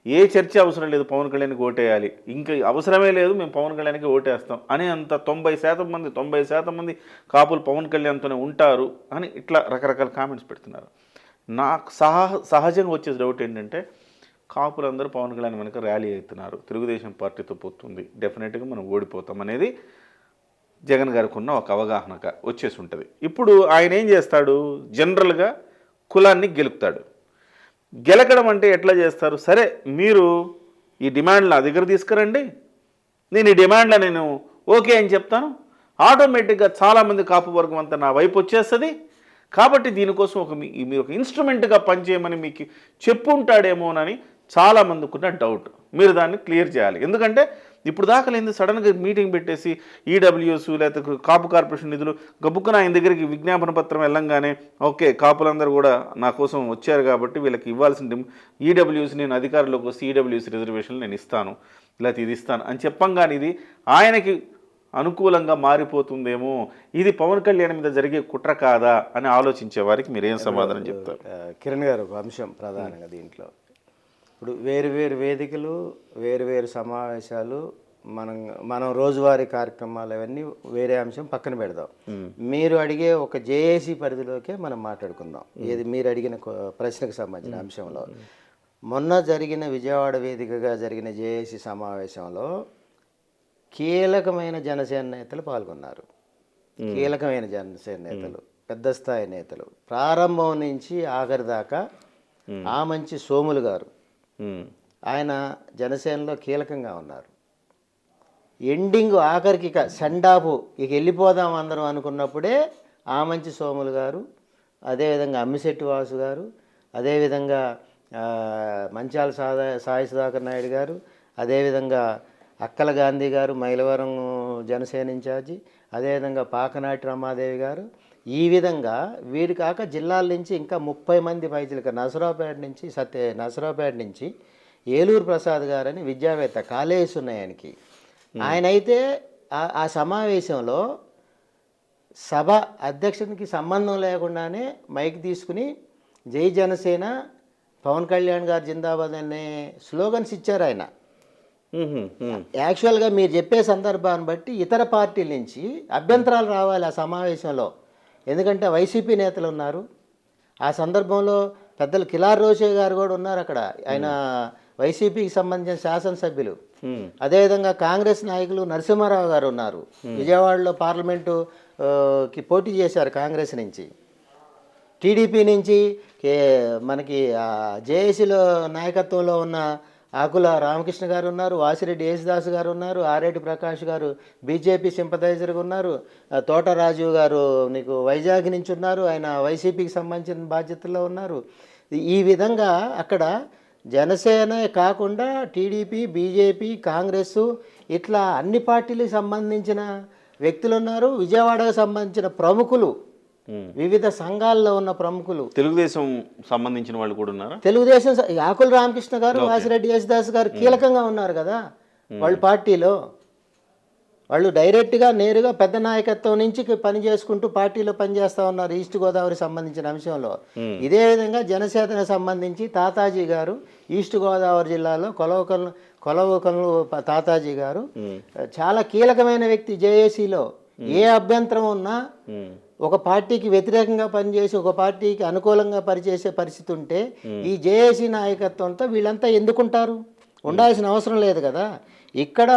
ఏ చర్చ అవసరం లేదు, పవన్ కళ్యాణ్కి ఓటేయాలి, ఇంకా అవసరమే లేదు, మేము పవన్ కళ్యాణ్కి ఓటేస్తాం అని అంత 90% మంది కాపులు పవన్ కళ్యాణ్తోనే ఉంటారు అని ఇట్లా రకరకాల కామెంట్స్ పెడుతున్నారు. నాకు సహజంగా వచ్చే డౌట్ ఏంటంటే కాపులందరూ పవన్ కళ్యాణ్ వెనక ర్యాలీ అవుతున్నారు, తెలుగుదేశం పార్టీతో పోతుంది, డెఫినెట్గా మనం ఓడిపోతాం అనేది జగన్ గారికి ఉన్న ఒక అవగాహన వచ్చేసి ఉంటుంది. ఇప్పుడు ఆయన ఏం చేస్తాడు, జనరల్గా కులాన్ని గెలుపుతాడు. గెలకడం అంటే ఎట్లా చేస్తారు, సరే మీరు ఈ డిమాండ్లు నా దగ్గర తీసుకురండి, నేను ఈ డిమాండ్లో నేను ఓకే అని చెప్తాను, ఆటోమేటిక్గా చాలామంది కాపు వర్గం అంతా నా వైపు వచ్చేస్తుంది, కాబట్టి దీనికోసం మీరు ఒక ఇన్స్ట్రుమెంట్గా పనిచేయమని మీకు చెప్పుంటాడేమోనని చాలామందికి ఉన్న డౌట్. మీరు దాన్ని క్లియర్ చేయాలి. ఎందుకంటే ఇప్పుడు దాకా లేదు, సడన్గా మీటింగ్ పెట్టేసి ఈడబ్ల్యూఎస్ లేకపోతే కాపు కార్పొరేషన్ నిధులు గబుక్కున ఆయన దగ్గరికి విజ్ఞాపన పత్రం వెళ్ళంగానే ఓకే కాపులందరూ కూడా నా కోసం వచ్చారు కాబట్టి వీళ్ళకి ఇవ్వాల్సిన ఈడబ్ల్యూఎస్ నేను అధికారంలోకి వస్తే ఈడబ్ల్యూఎస్ రిజర్వేషన్లు నేను ఇస్తాను, లేకపోతే ఇది ఇస్తాను అని చెప్పంగానే ఇది ఆయనకి అనుకూలంగా మారిపోతుందేమో, ఇది పవన్ కళ్యాణ్ మీద జరిగే కుట్ర కాదా అని ఆలోచించే వారికి మీరు ఏం సమాధానం చెప్తారు? కిరణ్ గారు, ఒక అంశం ప్రధానంగా దీంట్లో, ఇప్పుడు వేరు వేదికలు, వేరు సమావేశాలు, మనం రోజువారీ కార్యక్రమాలు అవన్నీ వేరే అంశం పక్కన పెడదాం. మీరు అడిగే ఒక జేఏసీ పరిధిలోకే మనం మాట్లాడుకుందాం. ఏది మీరు అడిగిన ప్రశ్నకు సంబంధించిన అంశంలో, మొన్న జరిగిన విజయవాడ వేదికగా జరిగిన జేఏసీ సమావేశంలో కీలకమైన జనసేన నేతలు పాల్గొన్నారు. కీలకమైన జనసేన నేతలు, పెద్ద స్థాయి నేతలు, ప్రారంభం నుంచి ఆఖరి దాకా. ఆమంచి సోములు గారు, ఆయన జనసేనలో కీలకంగా ఉన్నారు. ఎండింగ్ ఆఖరికి ఇక సెండాపు, ఇక వెళ్ళిపోదాం అందరం అనుకున్నప్పుడే ఆమంచి సోములు గారు, అదేవిధంగా అమ్మిశెట్టి వాసు గారు, అదేవిధంగా మంచాల సాయి సుధాకర్ నాయుడు గారు, అదేవిధంగా అక్కల గాంధీ గారు మైలవరం జనసేన ఇన్ఛార్జి, అదేవిధంగా పాకనాటి రమాదేవి గారు, ఈ విధంగా వీరి కాక జిల్లాల నుంచి ఇంకా 30 మంది పైచిలక నసరావుపేట నుంచి ఏలూరు ప్రసాద్ గారని విద్యావేత్త, కాలేజెస్ ఉన్నాయి ఆయనకి. ఆయన అయితే ఆ సమావేశంలో సభ అధ్యక్షునికి సంబంధం లేకుండానే మైక్ తీసుకుని జై జనసేన, పవన్ కళ్యాణ్ గారు జిందాబాద్ అనే స్లోగన్స్ ఇచ్చారు ఆయన. యాక్చువల్గా మీరు చెప్పే సందర్భాన్ని బట్టి ఇతర పార్టీల నుంచి అభ్యంతరాలు రావాలి ఆ సమావేశంలో, ఎందుకంటే వైసీపీ నేతలు ఉన్నారు. ఆ సందర్భంలో పెద్దలు కిలార్ రోషే గారు కూడా ఉన్నారు అక్కడ, ఆయన వైసీపీకి సంబంధించిన శాసనసభ్యులు. అదేవిధంగా కాంగ్రెస్ నాయకులు నరసింహారావు గారు ఉన్నారు, విజయవాడలో పార్లమెంటుకి పోటీ చేశారు కాంగ్రెస్ నుంచి. టీడీపీ నుంచి మనకి జేఏసీలో నాయకత్వంలో ఉన్న ఆకుల రామకృష్ణ గారు ఉన్నారు, వాసిరెడ్డి యేసుదాస్ గారు ఉన్నారు, ఆరేటి ప్రకాష్ గారు బీజేపీ సింపథైజర్గా ఉన్నారు, తోట రాజు గారు నీకు వైజాగ్ నుంచి ఉన్నారు, ఆయన వైసీపీకి సంబంధించిన బాధ్యతల్లో ఉన్నారు. ఈ విధంగా అక్కడ జనసేన కాకుండా టీడీపీ, బీజేపీ, కాంగ్రెస్ ఇట్లా అన్ని పార్టీలకు సంబంధించిన వ్యక్తులు ఉన్నారు. విజయవాడకు సంబంధించిన ప్రముఖులు, వివిధ సంఘాల్లో ఉన్న ప్రముఖులు, తెలుగుదేశం సంబంధించిన వాళ్ళు కూడా ఉన్నారు. తెలుగుదేశం ఆకుల రామకృష్ణ గారు, వాసిరెడ్డి యేసుదాస్ గారు కీలకంగా ఉన్నారు కదా వాళ్ళ పార్టీలో. వాళ్ళు డైరెక్ట్గా నేరుగా పెద్ద నాయకత్వం నుంచి పని చేసుకుంటూ పార్టీలో పనిచేస్తూ ఉన్నారు ఈస్ట్ గోదావరి సంబంధించిన అంశంలో. ఇదే విధంగా జనసేన సంబంధించి తాతాజీ గారు, ఈస్ట్ గోదావరి జిల్లాలో కొలవకల్లు తాతాజీ గారు చాలా కీలకమైన వ్యక్తి. జేఏసీలో ఏ అభ్యంతరం ఉన్నా ఒక పార్టీకి వ్యతిరేకంగా పనిచేసి ఒక పార్టీకి అనుకూలంగా పనిచేసే పరిస్థితి ఉంటే ఈ జేఏసీ నాయకత్వంతో వీళ్ళంతా ఎందుకుంటారు? ఉండాల్సిన అవసరం లేదు కదా. ఇక్కడ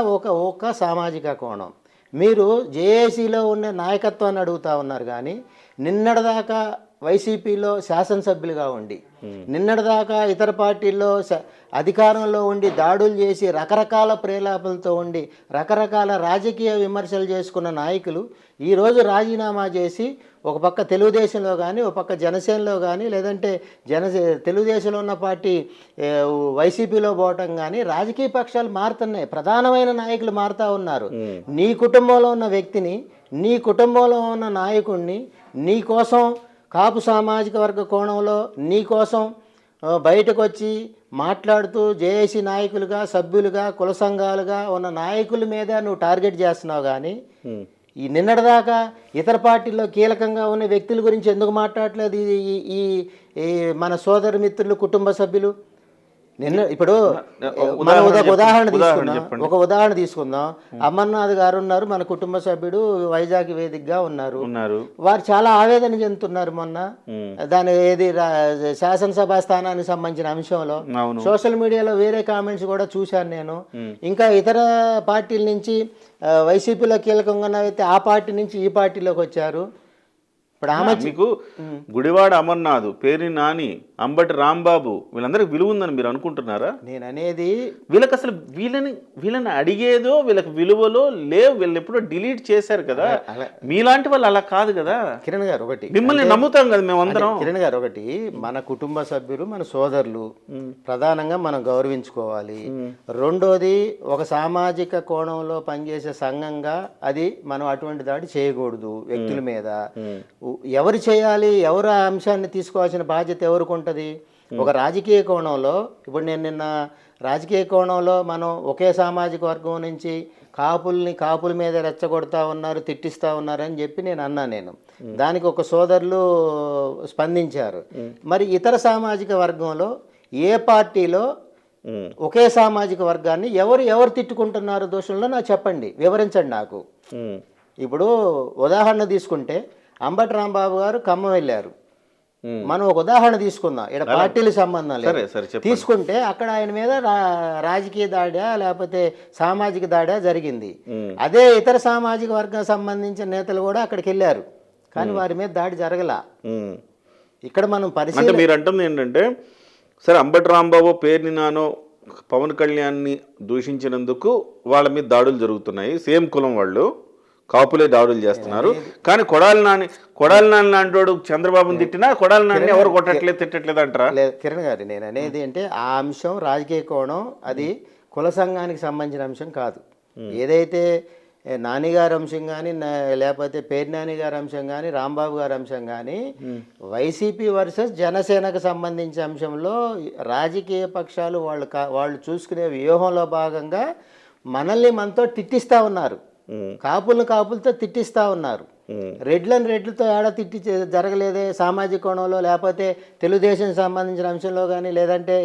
ఒక సామాజిక కోణం, మీరు జేఏసీలో ఉన్న నాయకత్వాన్ని అడుగుతూ ఉన్నారు కానీ నిన్నటిదాకా వైసీపీలో శాసనసభ్యులుగా ఉండి, నిన్నటిదాకా ఇతర పార్టీల్లో అధికారంలో ఉండి దాడులు చేసి రకరకాల ప్రేలాపలతో ఉండి రకరకాల రాజకీయ విమర్శలు చేసుకున్న నాయకులు ఈరోజు రాజీనామా చేసి ఒక పక్క తెలుగుదేశంలో కానీ ఒక పక్క జనసేనలో కానీ లేదంటే తెలుగుదేశంలో ఉన్న పార్టీ వైసీపీలో పోవటం కానీ రాజకీయ పక్షాలు మారుతున్నాయి, ప్రధానమైన నాయకులు మారుతూ ఉన్నారు. నీ కుటుంబంలో ఉన్న వ్యక్తిని, నీ కుటుంబంలో ఉన్న నాయకుడిని నీ కోసం కాపు సామాజిక వర్గ కోణంలో నీ కోసం బయటకు వచ్చి మాట్లాడుతూ జేఏసీ నాయకులుగా, సభ్యులుగా, కుల సంఘాలుగా ఉన్న నాయకుల మీద నువ్వు టార్గెట్ చేస్తున్నావు కానీ ఈ నిన్నటిదాకా ఇతర పార్టీల్లో కీలకంగా ఉన్న వ్యక్తుల గురించి ఎందుకు మాట్లాడలేదు? ఈ మన సోదర మిత్రులు, కుటుంబ సభ్యులు నిన్న ఇప్పుడు ఉదాహరణ మనం ఒక ఉదాహరణ చెప్పండి. తీసుకుందాం, చెప్పండి. ఒక ఉదాహరణ తీసుకుందాం. అమర్నాథ్ గారు ఉన్నారు, మన కుటుంబ సభ్యుడు, వైజాగ్ వేదికగా ఉన్నారు. ఉన్నారు. వారు చాలా ఆవేదన చెందుతున్నారు. మొన్న దాని ఏది శాసనసభ స్థానానికి సంబంధించిన అంశంలో అవును. సోషల్ మీడియాలో వేరే కామెంట్స్ కూడా చూశాను నేను. ఇంకా ఇతర పార్టీల నుంచి వైసీపీలో కీలకంగా ఉన్నవైతే ఆ పార్టీ నుంచి ఈ పార్టీలోకి వచ్చారు. ఇప్పుడు ఆమె మీకు గుడివాడ అమర్నాథ్, పేర్ని నాని, అంబటి రాంబాబు వీళ్ళందరికీ విలువ ఉందని మీరు అనుకుంటున్నారా? నేను అనేది వీళ్ళకి అసలు వీళ్ళని అడిగేదో వీళ్ళకి విలువలో లేవు. వీళ్ళు ఎప్పుడో డిలీట్ చేశారు కదా. మీలాంటి వాళ్ళు అలా కాదు కదా. కిరణ్ గారు ఒకటి, మిమ్మల్ని నమ్ముతాం కదా మేము అందరం. కిరణ్ గారు ఒకటి, మన కుటుంబ సభ్యులు, మన సోదరులు ప్రధానంగా మనం గౌరవించుకోవాలి. రెండోది, ఒక సామాజిక కోణంలో పనిచేసే సంఘంగా అది మనం అటువంటి దాడి చేయకూడదు వ్యక్తుల మీద. ఎవరు చేయాలి, ఎవరు ఆ అంశాన్ని తీసుకోవాల్సిన బాధ్యత ఎవరికి ఉంటుంది? ఒక రాజకీయ కోణంలో ఇప్పుడు నేను నిన్న రాజకీయ కోణంలో మనం ఒకే సామాజిక వర్గం నుంచి కాపుల మీద రెచ్చగొడతా ఉన్నారు, తిట్టిస్తూ ఉన్నారు అని చెప్పి నేను అన్నా. నేను దానికి ఒక సోదరులు స్పందించారు. మరి ఇతర సామాజిక వర్గంలో ఏ పార్టీలో ఒకే సామాజిక వర్గాన్ని ఎవరు తిట్టుకుంటున్నారు దోషంలో నాకు చెప్పండి, వివరించండి నాకు. ఇప్పుడు ఉదాహరణ తీసుకుంటే అంబటి రాంబాబు గారు ఖమ్మం వెళ్ళారు. మనం ఒక ఉదాహరణ తీసుకుందాం, ఇక్కడ పార్టీలకు సంబంధం లేదు. తీసుకుంటే అక్కడ ఆయన మీద రాజకీయ దాడా లేకపోతే సామాజిక దాడా జరిగింది. అదే ఇతర సామాజిక వర్గం సంబంధించిన నేతలు కూడా అక్కడికి వెళ్ళారు, కానీ వారి మీద దాడి జరగల. ఇక్కడ మనం పరిస్థితి మీరు అంటుంది ఏంటంటే, సరే అంబటి రాంబాబు, పేర్ని నానో, పవన్ కళ్యాణ్ని దూషించినందుకు వాళ్ళ మీద దాడులు జరుగుతున్నాయి. సేమ్ కులం వాళ్ళు, కాపులే దాడులు చేస్తున్నారు. కానీ కొడాలి నాని లాంటి చంద్రబాబుని తిట్టినా కొడాలి నాని ఎవరు తిట్టట్లేదు అంటారా? లేదు కిరణ్ గారు, నేను అనేది అంటే ఆ అంశం రాజకీయ కోణం, అది కుల సంఘానికి సంబంధించిన అంశం కాదు. ఏదైతే నానిగారి అంశం కానీ లేకపోతే పేర్నాని గారి అంశం కానీ రాంబాబు గారి అంశం కానీ వైసీపీ వర్సెస్ జనసేనకు సంబంధించిన అంశంలో రాజకీయ పక్షాలు వాళ్ళు చూసుకునే వ్యూహంలో భాగంగా మనతో తిట్టిస్తూ ఉన్నారు. కాపులతో తిట్టిస్తూ ఉన్నారు. రెడ్లతో ఏడా తిట్టి జరగలేదే సామాజిక కోణంలో, లేకపోతే తెలుగుదేశం సంబంధించిన అంశంలో కానీ లేదంటే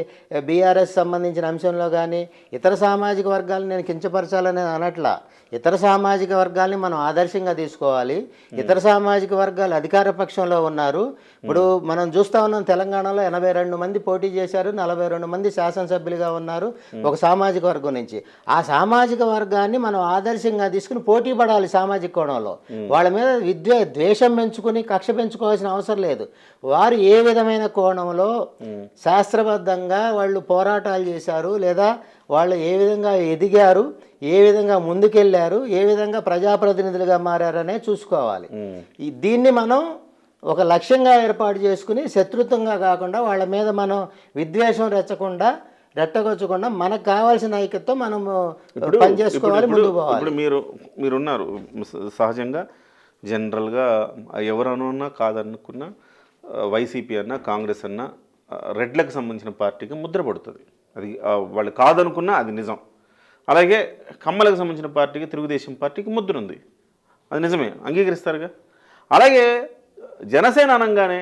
బీఆర్ఎస్ సంబంధించిన అంశంలో కానీ ఇతర సామాజిక వర్గాలను నేను కించపరచాలని అనట్లా. ఇతర సామాజిక వర్గాల్ని మనం ఆదర్శంగా తీసుకోవాలి. ఇతర సామాజిక వర్గాలు అధికార పక్షంలో ఉన్నారు. ఇప్పుడు మనం చూస్తూ ఉన్నాం, తెలంగాణలో 82 మంది పోటీ చేశారు, 42 మంది శాసనసభ్యులుగా ఉన్నారు ఒక సామాజిక వర్గం నుంచి. ఆ సామాజిక వర్గాన్ని మనం ఆదర్శంగా తీసుకుని పోటీ పడాలి సామాజిక కోణంలో. వాళ్ళ మీద ద్వేషం పెంచుకుని కక్ష పెంచుకోవాల్సిన అవసరం లేదు. వారు ఏ విధమైన కోణంలో శాస్త్రబద్ధంగా వాళ్ళు పోరాటాలు చేశారు, లేదా వాళ్ళు ఏ విధంగా ఎదిగారు, ఏ విధంగా ముందుకెళ్ళారు, ఏ విధంగా ప్రజాప్రతినిధులుగా మారారనే చూసుకోవాలి. దీన్ని మనం ఒక లక్ష్యంగా ఏర్పాటు చేసుకుని శత్రుత్వంగా కాకుండా వాళ్ళ మీద మనం విద్వేషం రెట్టగొచ్చకుండా మనకు కావాల్సిన ఐక్యతతో మనం పనిచేసుకోవాలి, ముందుకు పోవాలి. ఇప్పుడు మీరున్నారు సహజంగా జనరల్గా ఎవరనున్నా కాదనుకున్నా వైసీపీ అన్నా కాంగ్రెస్ అన్నా రెడ్లకు సంబంధించిన పార్టీకి ముద్ర పడుతుంది. అది వాళ్ళు కాదనుకున్నా అది నిజం. అలాగే కమ్మలకు సంబంధించిన పార్టీకి, తెలుగుదేశం పార్టీకి ముద్ర ఉంది, అది నిజమే, అంగీకరిస్తారుగా. అలాగే జనసేన అనగానే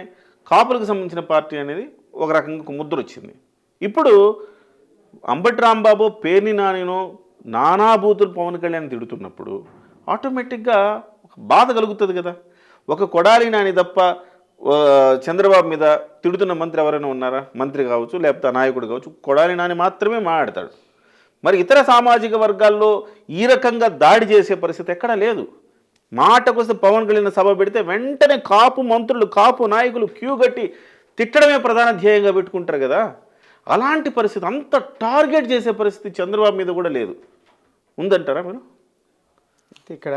కాపులకు సంబంధించిన పార్టీ అనేది ఒక రకంగా ముద్ర వచ్చింది. ఇప్పుడు అంబటి రాంబాబు, పేర్ని నానినో నానాభూతులు పవన్ కళ్యాణ్ తిడుతున్నప్పుడు ఆటోమేటిక్గా ఒక బాధ కలుగుతుంది కదా. ఒక కొడాలి నాని తప్ప చంద్రబాబు మీద తిడుతున్న మంత్రి ఎవరైనా ఉన్నారా? మంత్రి కావచ్చు, లేకపోతే నాయకుడు కావచ్చు, కొడాలి నాని మాత్రమే మాట్లాడతాడు. మరి ఇతర సామాజిక వర్గాల్లో ఈ రకంగా దాడి చేసే పరిస్థితి ఎక్కడా లేదు. మాటకొస్తే పవన్ కళ్యాణ్ సభ పెడితే వెంటనే కాపు మంత్రులు, కాపు నాయకులు క్యూ కట్టి తిట్టడమే ప్రధాన ధ్యేయంగా పెట్టుకుంటారు కదా. అలాంటి పరిస్థితి, అంత టార్గెట్ చేసే పరిస్థితి చంద్రబాబు మీద కూడా లేదు, ఉందంటారా మీరు? ఇక్కడ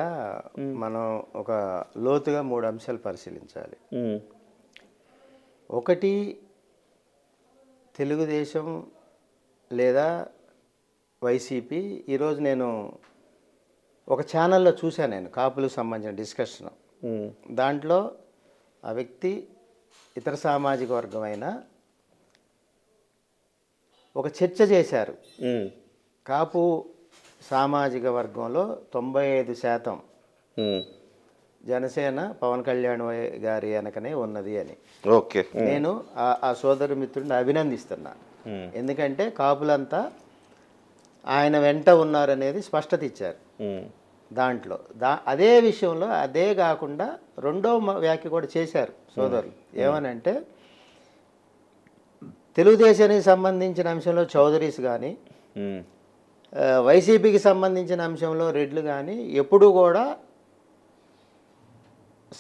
మనం ఒక లోతుగా 3 అంశాలు పరిశీలించాలి. ఒకటి, తెలుగుదేశం లేదా వైసీపీ. ఈరోజు నేను ఒక ఛానల్లో చూశాను, నేను కాపులకు సంబంధించిన డిస్కషన్. దాంట్లో ఆ వ్యక్తి ఇతర సామాజిక వర్గమైన ఒక చర్చ చేశారు. కాపు సామాజిక వర్గంలో 95% జనసేన పవన్ కళ్యాణ్ గారి వెనకనే ఉన్నది అని. ఓకే, నేను ఆ సోదరు మిత్రుడిని అభినందిస్తున్నా. ఎందుకంటే కాపులంతా ఆయన వెంట ఉన్నారనేది స్పష్టత ఇచ్చారు దాంట్లో. అదే విషయంలో అదే కాకుండా రెండో వ్యాఖ్య కూడా చేశారు సోదరులు. ఏమనంటే తెలుగుదేశానికి సంబంధించిన అంశంలో చౌదరీస్ కానీ వైసీపీకి సంబంధించిన అంశంలో రెడ్లు కానీ ఎప్పుడూ కూడా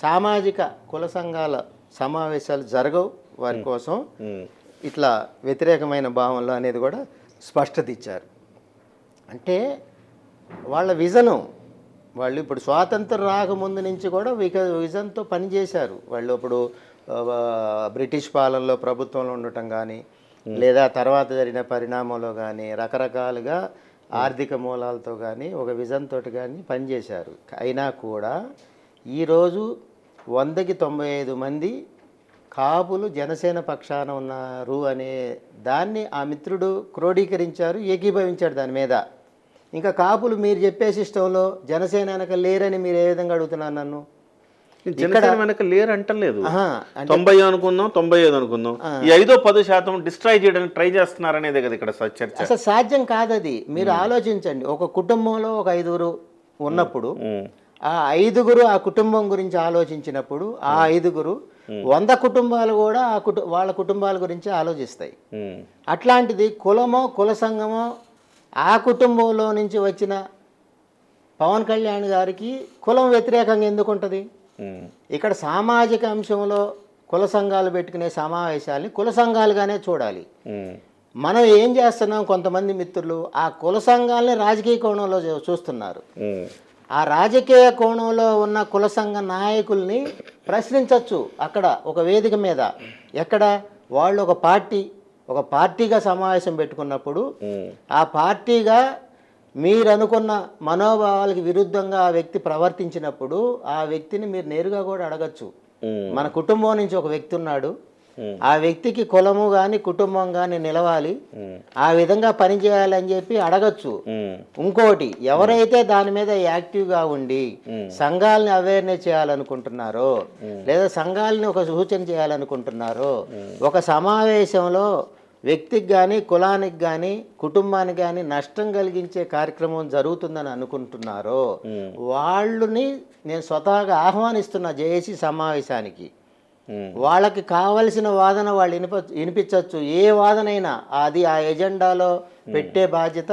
సామాజిక కుల సంఘాల సమావేశాలు జరగవు వారి కోసం, ఇట్లా వ్యతిరేకమైన భావనలు అనేది కూడా స్పష్టత ఇచ్చారు. అంటే వాళ్ళ విజను, వాళ్ళు ఇప్పుడు స్వాతంత్రం రాకముందు నుంచి కూడా విజన్తో పనిచేశారు. వాళ్ళు ఇప్పుడు బ్రిటిష్ పాలనలో ప్రభుత్వంలో ఉండటం కానీ లేదా తర్వాత జరిగిన పరిణామంలో కానీ రకరకాలుగా ఆర్థిక మూలాలతో కానీ ఒక విజన్ తోటి కానీ పనిచేశారు. అయినా కూడా ఈరోజు 100కి 95 మంది కాపులు జనసేన పక్షాన ఉన్నారు అనే దాన్ని ఆ మిత్రుడు క్రోడీకరించారు, ఏకీభవించాడు దాని మీద. ఇంకా కాపులు మీరు చెప్పే సిస్టంలో జనసేన వెనక లేరని మీరు ఏ విధంగా అడుగుతున్నారు నన్ను? జనసేన వెనక లేరు అంటలేదు. 90 అనుకుందాం, 95 అనుకుందాం, ఈ 5-10% డిస్ట్రాయ్ చేయడానికి ట్రై చేస్తున్నారనేదే కదా ఇక్కడ చర్చ. అసలు సాధ్యం కాదు అది. మీరు ఆలోచించండి, ఒక కుటుంబంలో ఒక 5గురు ఉన్నప్పుడు ఆ 5గురు ఆ కుటుంబం గురించి ఆలోచించినప్పుడు ఆ 5గురు 100 కుటుంబాలు కూడా వాళ్ళ కుటుంబాల గురించి ఆలోచిస్తాయి. అట్లాంటిది కులమో కుల సంఘమో ఆ కుటుంబంలో నుంచి వచ్చిన పవన్ కళ్యాణ్ గారికి కులం వ్యతిరేకంగా ఎందుకు ఉంటుంది? ఇక్కడ సామాజిక అంశంలో కుల సంఘాలు పెట్టుకునే సమావేశాలని కుల సంఘాలుగానే చూడాలి. మనం ఏం చేస్తున్నాం, కొంతమంది మిత్రులు ఆ కుల సంఘాలని రాజకీయ కోణంలో చూస్తున్నారు. ఆ రాజకీయ కోణంలో ఉన్న కుల సంఘ నాయకుల్ని ప్రశ్నించవచ్చు అక్కడ ఒక వేదిక మీద. ఎక్కడ వాళ్ళు ఒక పార్టీగా సమావేశం పెట్టుకున్నప్పుడు ఆ పార్టీగా మీరు అనుకున్న మనోభావాలకు విరుద్ధంగా ఆ వ్యక్తి ప్రవర్తించినప్పుడు ఆ వ్యక్తిని మీరు నేరుగా కూడా అడగచ్చు. మన కుటుంబం నుంచి ఒక వ్యక్తి ఉన్నాడు, ఆ వ్యక్తికి కులము కానీ కుటుంబం కానీ నిలవాలి, ఆ విధంగా పనిచేయాలని చెప్పి అడగచ్చు. ఇంకోటి, ఎవరైతే దాని మీద యాక్టివ్గా ఉండి సంఘాలని అవేర్నెస్ చేయాలనుకుంటున్నారో లేదా సంఘాలని ఒక సూచన చేయాలనుకుంటున్నారో, ఒక సమావేశంలో వ్యక్తికి కానీ కులానికి కానీ కుటుంబానికి కానీ నష్టం కలిగించే కార్యక్రమం జరుగుతుందని అనుకుంటున్నారో వాళ్ళని నేను స్వతహాగా ఆహ్వానిస్తున్నా జేఏసీ సమావేశానికి. వాళ్ళకి కావలసిన వాదన వాళ్ళు వినిపించవచ్చు. ఏ వాదనైనా అది ఆ ఎజెండాలో పెట్టే బాధ్యత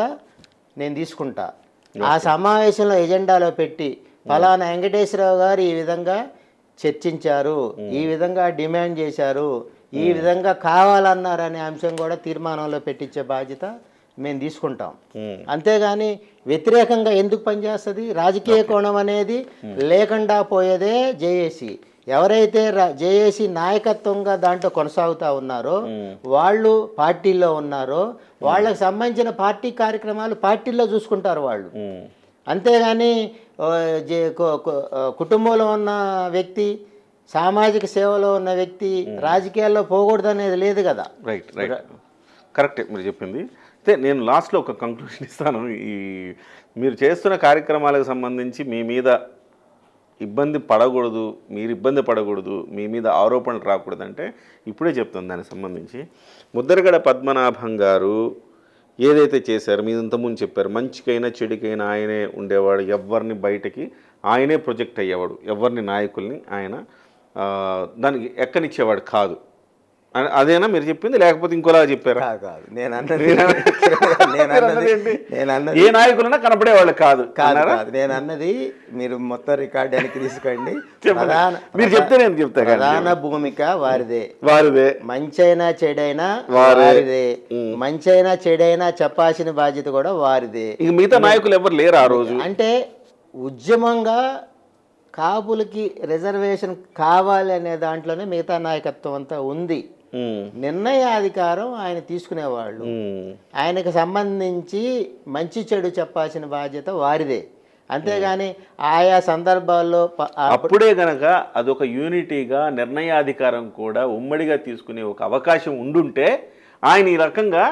నేను తీసుకుంటా. ఆ సమావేశంలో ఎజెండాలో పెట్టి ఫలానా వెంకటేశ్వరరావు గారు ఈ విధంగా చర్చించారు, ఈ విధంగా డిమాండ్ చేశారు, ఈ విధంగా కావాలన్నారనే అంశం కూడా తీర్మానంలో పెట్టించే బాధ్యత మేము తీసుకుంటాం. అంతేగాని వ్యతిరేకంగా ఎందుకు పనిచేస్తుంది? రాజకీయ కోణం అనేది లేకుండా పోయేదే జేఏసీ. ఎవరైతే జేఏసీ నాయకత్వంగా దాంట్లో కొనసాగుతూ ఉన్నారో వాళ్ళు పార్టీల్లో ఉన్నారో వాళ్ళకి సంబంధించిన పార్టీ కార్యక్రమాలు పార్టీల్లో చూసుకుంటారు వాళ్ళు. అంతేగాని కుటుంబంలో ఉన్న వ్యక్తి, సామాజిక సేవలో ఉన్న వ్యక్తి రాజకీయాల్లో పోకూడదు అనేది లేదు కదా. రైట్ కరెక్టే మీరు చెప్పింది. అయితే నేను లాస్ట్లో ఒక కంక్లూషన్ ఇస్తాను. మీరు చేస్తున్న కార్యక్రమాలకు సంబంధించి మీ మీద ఇబ్బంది పడకూడదు, మీరు ఇబ్బంది పడకూడదు, మీ మీద ఆరోపణలు రాకూడదు అంటే ఇప్పుడే చెప్తాను. దానికి సంబంధించి ముద్దరగడ పద్మనాభం గారు ఏదైతే చేశారో మీరు ఇంతకుముందు చెప్పారు, మంచికైనా చెడుకైనా ఆయనే ఉండేవాడు, ఎవరిని బయటకి ఆయనే ప్రొజెక్ట్ అయ్యేవాడు, ఎవరిని నాయకుల్ని ఆయన దానికి ఎక్కనిచ్చేవాడు కాదు. అదేనా మీరు చెప్పింది, లేకపోతే ఇంకోలా చెప్పారా? కాదు, ఏ నాయకులైనా కనపడేవాళ్ళు కాదు. నేను అన్నది మీరు మొత్తం రికార్డ్ వెనక్కి తీసుకోండి. మీరు చెప్తే నేను చెప్తా. ప్రధాన భూమిక వారిదే. మంచైనా చెడైనా వారిదే. మంచైనా చెడైనా చెప్పాల్సిన బాధ్యత కూడా వారిదే. ఇక మిగతా నాయకులు ఎవరు లేరు ఆ రోజు. అంటే ఉద్యమంగా కాపులకి రిజర్వేషన్ కావాలి అనే దాంట్లోనే మిగతా నాయకత్వం అంతా ఉంది. నిర్ణయాధికారం ఆయన తీసుకునేవాళ్ళు. ఆయనకు సంబంధించి మంచి చెడు చెప్పాల్సిన బాధ్యత వారిదే. అంతేగాని ఆయా సందర్భాల్లో అప్పుడే గనక అదొక యూనిటీగా నిర్ణయాధికారం కూడా ఉమ్మడిగా తీసుకునే ఒక అవకాశం ఉండుంటే ఆయన ఈ రకంగా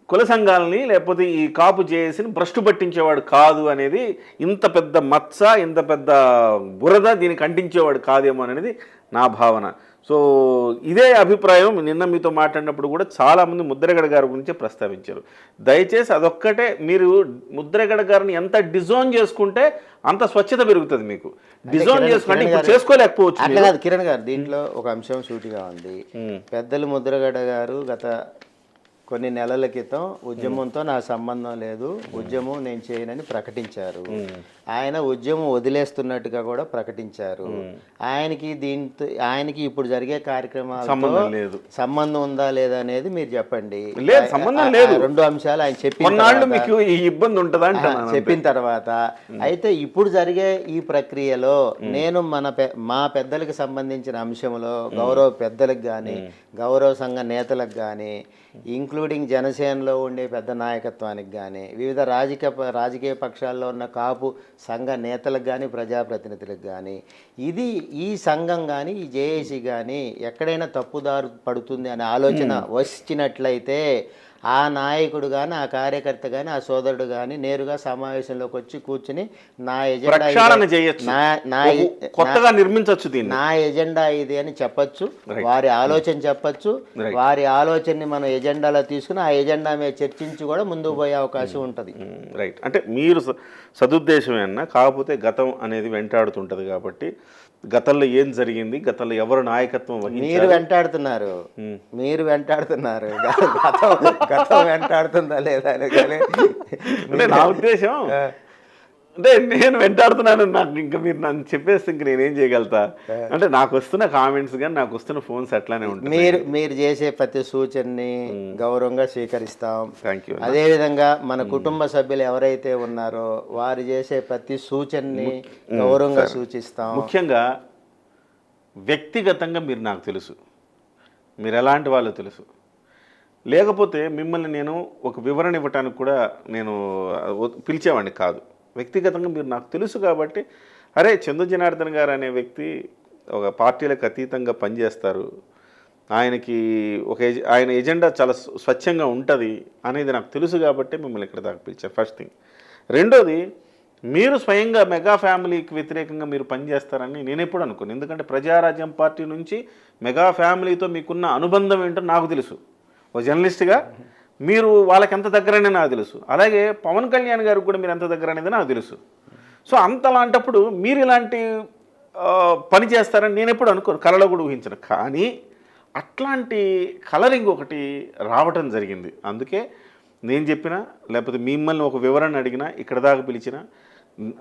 కుల సంఘాలని లేకపోతే ఈ కాపు జేఏసీని భ్రష్టు పట్టించేవాడు కాదు అనేది, ఇంత పెద్ద మత్స, ఇంత పెద్ద బురద దీనికి అంటించేవాడు కాదేమో అనేది నా భావన. సో ఇదే అభిప్రాయం నిన్న మీతో మాట్లాడినప్పుడు కూడా చాలామంది ముద్రగడ గారి గురించి ప్రస్తావించారు. దయచేసి అదొక్కటే, మీరు ముద్రగడ గారిని ఎంత డిజోన్ చేసుకుంటే అంత స్వచ్ఛత పెరుగుతుంది మీకు. డిజోన్ చేసుకుంటే ఇప్పుడు చేసుకోలేకపోవచ్చు. అట్లా కాదు కిరణ్ గారు, దీంట్లో ఒక అంశం సూటిగా ఉంది. పెద్దలు ముద్రగడ గారు గత కొన్ని నెలల క్రితం ఉద్యమంతో నా సంబంధం లేదు, ఉద్యమం నేను చేయనని ప్రకటించారు. ఆయన ఉద్యమం వదిలేస్తున్నట్టుగా కూడా ప్రకటించారు. ఆయనకి ఇప్పుడు జరిగే కార్యక్రమాలతో సంబంధం ఉందా లేదా అనేది మీరు చెప్పండి. రెండు అంశాలు ఆయన చెప్పిన తర్వాత అయితే ఇప్పుడు జరిగే ఈ ప్రక్రియలో నేను మా పెద్దలకు సంబంధించిన అంశంలో గౌరవ పెద్దలకు కానీ గౌరవ సంఘ నేతలకు కానీ ఇంక్లూడింగ్ జనసేనలో ఉండే పెద్ద నాయకత్వానికి కానీ వివిధ రాజకీయ పక్షాల్లో ఉన్న కాపు సంఘ నేతలకు కానీ ప్రజాప్రతినిధులకు కానీ ఈ సంఘం కానీ ఈ జేఏసీ కానీ ఎక్కడైనా తప్పుదారు పడుతుంది అనే ఆలోచన వచ్చినట్లయితే ఆ నాయకుడు కానీ ఆ కార్యకర్త కానీ ఆ సోదరుడు కానీ నేరుగా సమావేశంలోకి వచ్చి కూర్చుని నా ఎజెండా ఇది అని చెప్పచ్చు, వారి ఆలోచన చెప్పచ్చు. వారి ఆలోచనని మనం ఎజెండాలో తీసుకుని ఆ ఎజెండా మీద చర్చించి కూడా ముందుకు పోయే అవకాశం ఉంటుంది. రైట్. అంటే మీరు సదుద్దేశమే అన్నా, కాకపోతే గతం అనేది వెంటాడుతుంటది కాబట్టి గతంలో ఏం జరిగింది, గతంలో ఎవరు నాయకత్వం మీరు వెంటాడుతున్నారు గతం వెంటాడుతుందా లేదా అంటే నా ఉద్దేశం, అంటే నేను వెంటాడుతున్నాను. నాకు ఇంకా మీరు నన్ను చెప్పేస్తే ఇంక నేనేం చేయగలుగుతా? అంటే నాకు వస్తున్న కామెంట్స్ కానీ నాకు వస్తున్న ఫోన్స్ అట్లానే ఉంటాయి. మీరు చేసే ప్రతి సూచనని గౌరవంగా స్వీకరిస్తాం. Thank you. అదేవిధంగా మన కుటుంబ సభ్యులు ఎవరైతే ఉన్నారో వారు చేసే ప్రతి సూచనని గౌరవంగా సూచిస్తాం. ముఖ్యంగా వ్యక్తిగతంగా మీరు నాకు తెలుసు, మీరు ఎలాంటి వాళ్ళు తెలుసు. లేకపోతే మిమ్మల్ని నేను ఒక వివరణ ఇవ్వటానికి కూడా నేను పిలిచేవాడిని కాదు. వ్యక్తిగతంగా మీరు నాకు తెలుసు కాబట్టి, అరే చందు జనార్దన్ గారు అనే వ్యక్తి ఒక పార్టీలకు అతీతంగా పనిచేస్తారు, ఆయన ఎజెండా చాలా స్వచ్ఛంగా ఉంటుంది అనేది నాకు తెలుసు కాబట్టి మిమ్మల్ని ఇక్కడ దాకా పిలిచారు. First thing. రెండోది, మీరు స్వయంగా మెగా ఫ్యామిలీకి వ్యతిరేకంగా మీరు పనిచేస్తారని నేను ఎప్పుడు అనుకోను. ఎందుకంటే ప్రజారాజ్యం పార్టీ నుంచి మెగా ఫ్యామిలీతో మీకున్న అనుబంధం ఏంటో నాకు తెలుసు. ఒక జర్నలిస్ట్గా మీరు వాళ్ళకి ఎంత దగ్గరనే నాకు తెలుసు. అలాగే పవన్ కళ్యాణ్ గారికి కూడా మీరు ఎంత దగ్గర అనేది నాకు తెలుసు. సో అంతలాంటప్పుడు మీరు ఇలాంటి పని చేస్తారని నేను ఎప్పుడు అనుకోను, కలలో కూడా ఊహించను. కానీ అట్లాంటి కలరింగ్ ఒకటి రావటం జరిగింది. అందుకే నేను చెప్పినా, లేకపోతే మిమ్మల్ని ఒక వివరణ అడిగినా, ఇక్కడ దాకా పిలిచినా,